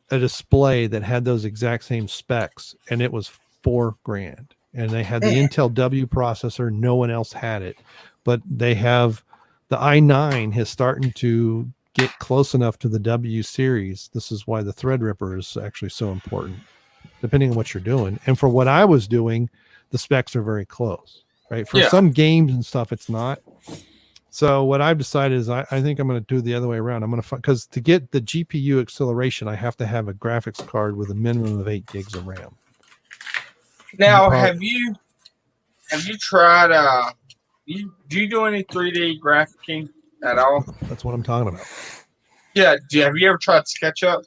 a display that had those exact same specs, and it was $4,000. and they had the Intel W processor. No one else had it, but they have the i9 is starting to get close enough to the W series. This is why the Threadripper is actually so important, depending on what you're doing. And for what I was doing, the specs are very close, right? For some games and stuff, it's not. So what I've decided is I think I'm going to do the other way around. I'm going to, because to get the GPU acceleration, I have to have a graphics card with a minimum of 8 gigs of RAM. Now, have you tried do you do any 3D graphicing at all? That's what I'm talking about. Yeah, have you ever tried SketchUp?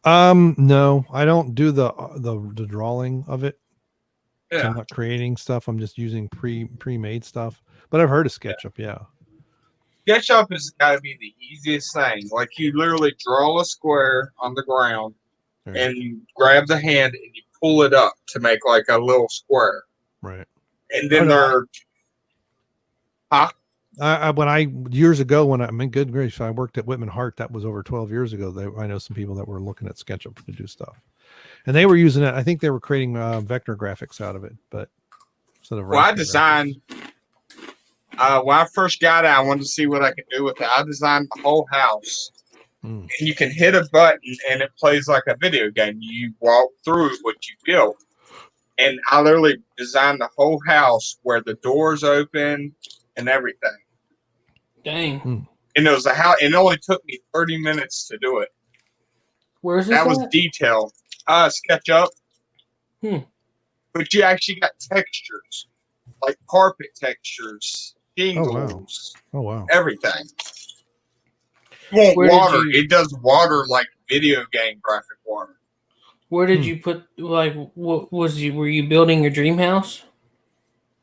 No, I don't do the drawing of it. Yeah. I'm not creating stuff. I'm just using pre-made stuff. But I've heard of SketchUp, yeah. SketchUp has got to be the easiest thing. Like, you literally draw a square on the ground, Right. and you grab the hand and you pull it up to make like a little square. Right. And then When I years ago, when I mean, good gracious, I worked at Whitman Hart. That was over 12 years ago. I know some people that were looking at SketchUp to do stuff, and they were using it. I think they were creating vector graphics out of it, but instead of I designed. When I first got it, I wanted to see what I could do with it. I designed the whole house. And you can hit a button and it plays like a video game. You walk through what you built. And I literally designed the whole house where the doors open and everything. Dang. And it was a house. It only took me 30 minutes to do it. Where's this That was at? detailed. SketchUp. But you actually got textures. Like carpet textures. Shingles. Oh, wow. Everything. It won't water. It does water like video game graphic water. Where did you put, like, what was you, were you building your dream house?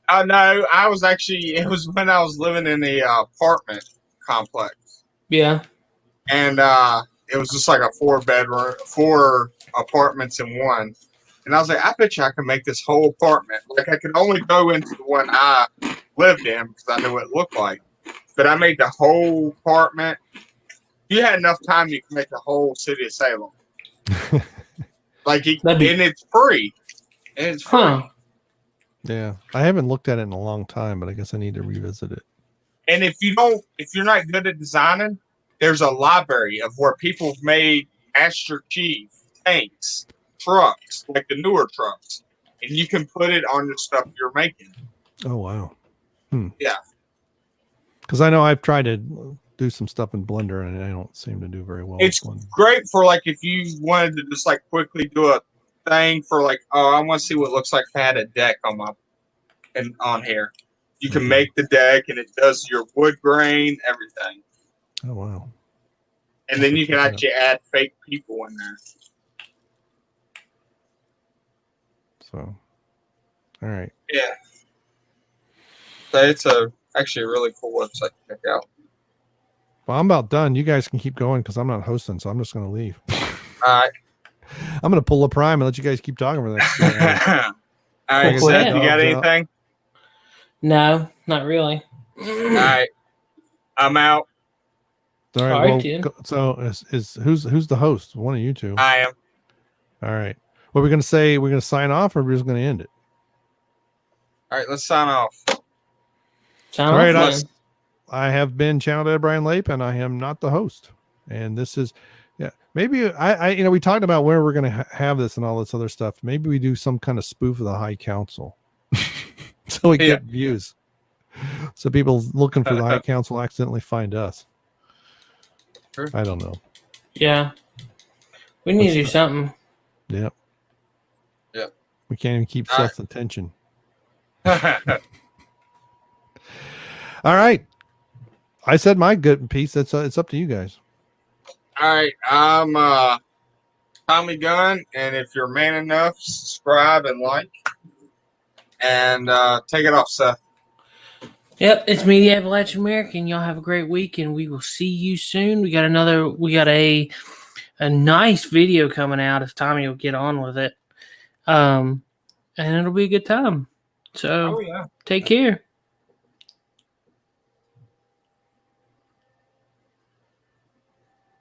No, I was actually, it was when I was living in the apartment complex. Yeah. And it was just like a 4-bedroom, 4 apartments in one. And I was like, I bet you I can make this whole apartment. Like, I could only go into the one I lived in because I knew what it looked like. But I made the whole apartment. If you had enough time, you could make the whole city of Salem. And it's free. And it's free. Yeah, I haven't looked at it in a long time, but I guess I need to revisit it. And if you're not good at designing, there's a library of where people have made Master Chief tanks, trucks, like the newer trucks, and you can put it on the stuff you're making. Oh wow. Yeah. Because I know I've tried to do some stuff in Blender and I don't seem to do very well. It's great for like if you wanted to just like quickly do a thing for like, I want to see what it looks like if I had a deck on here. You can make the deck and it does your wood grain, everything. Oh wow. And then you can actually add fake people in there. So all right. Yeah. So it's actually a really cool website to check out. Well, I'm about done. You guys can keep going because I'm not hosting, so I'm just going to leave. All right. I'm going to pull a prime and let you guys keep talking for the next 2 hours. All right, Seth, you got anything? No, not really. All right. I'm out. All right. So who's the host? One of you two. I am. All right. What are we going to say? We're going to sign off or we're just going to end it? All right, let's sign off. All right. I have been Channel Dad Brian Lape, and I am not the host. And this is, maybe I we talked about where we're going to have this and all this other stuff. Maybe we do some kind of spoof of the High Council, so we get views. So people looking for the High Council accidentally find us. Sure. I don't know. Yeah, we need to do something. Yep. Yep. We can't even keep Seth's attention. All right. I said my good piece. It's up to you guys. All right. I'm Tommy Gunn, and if you're man enough, subscribe and like. And take it off, Seth. Yep, it's me, the Appalachian American. Y'all have a great week, and we will see you soon. We got a nice video coming out if Tommy will get on with it. And it'll be a good time. So take care.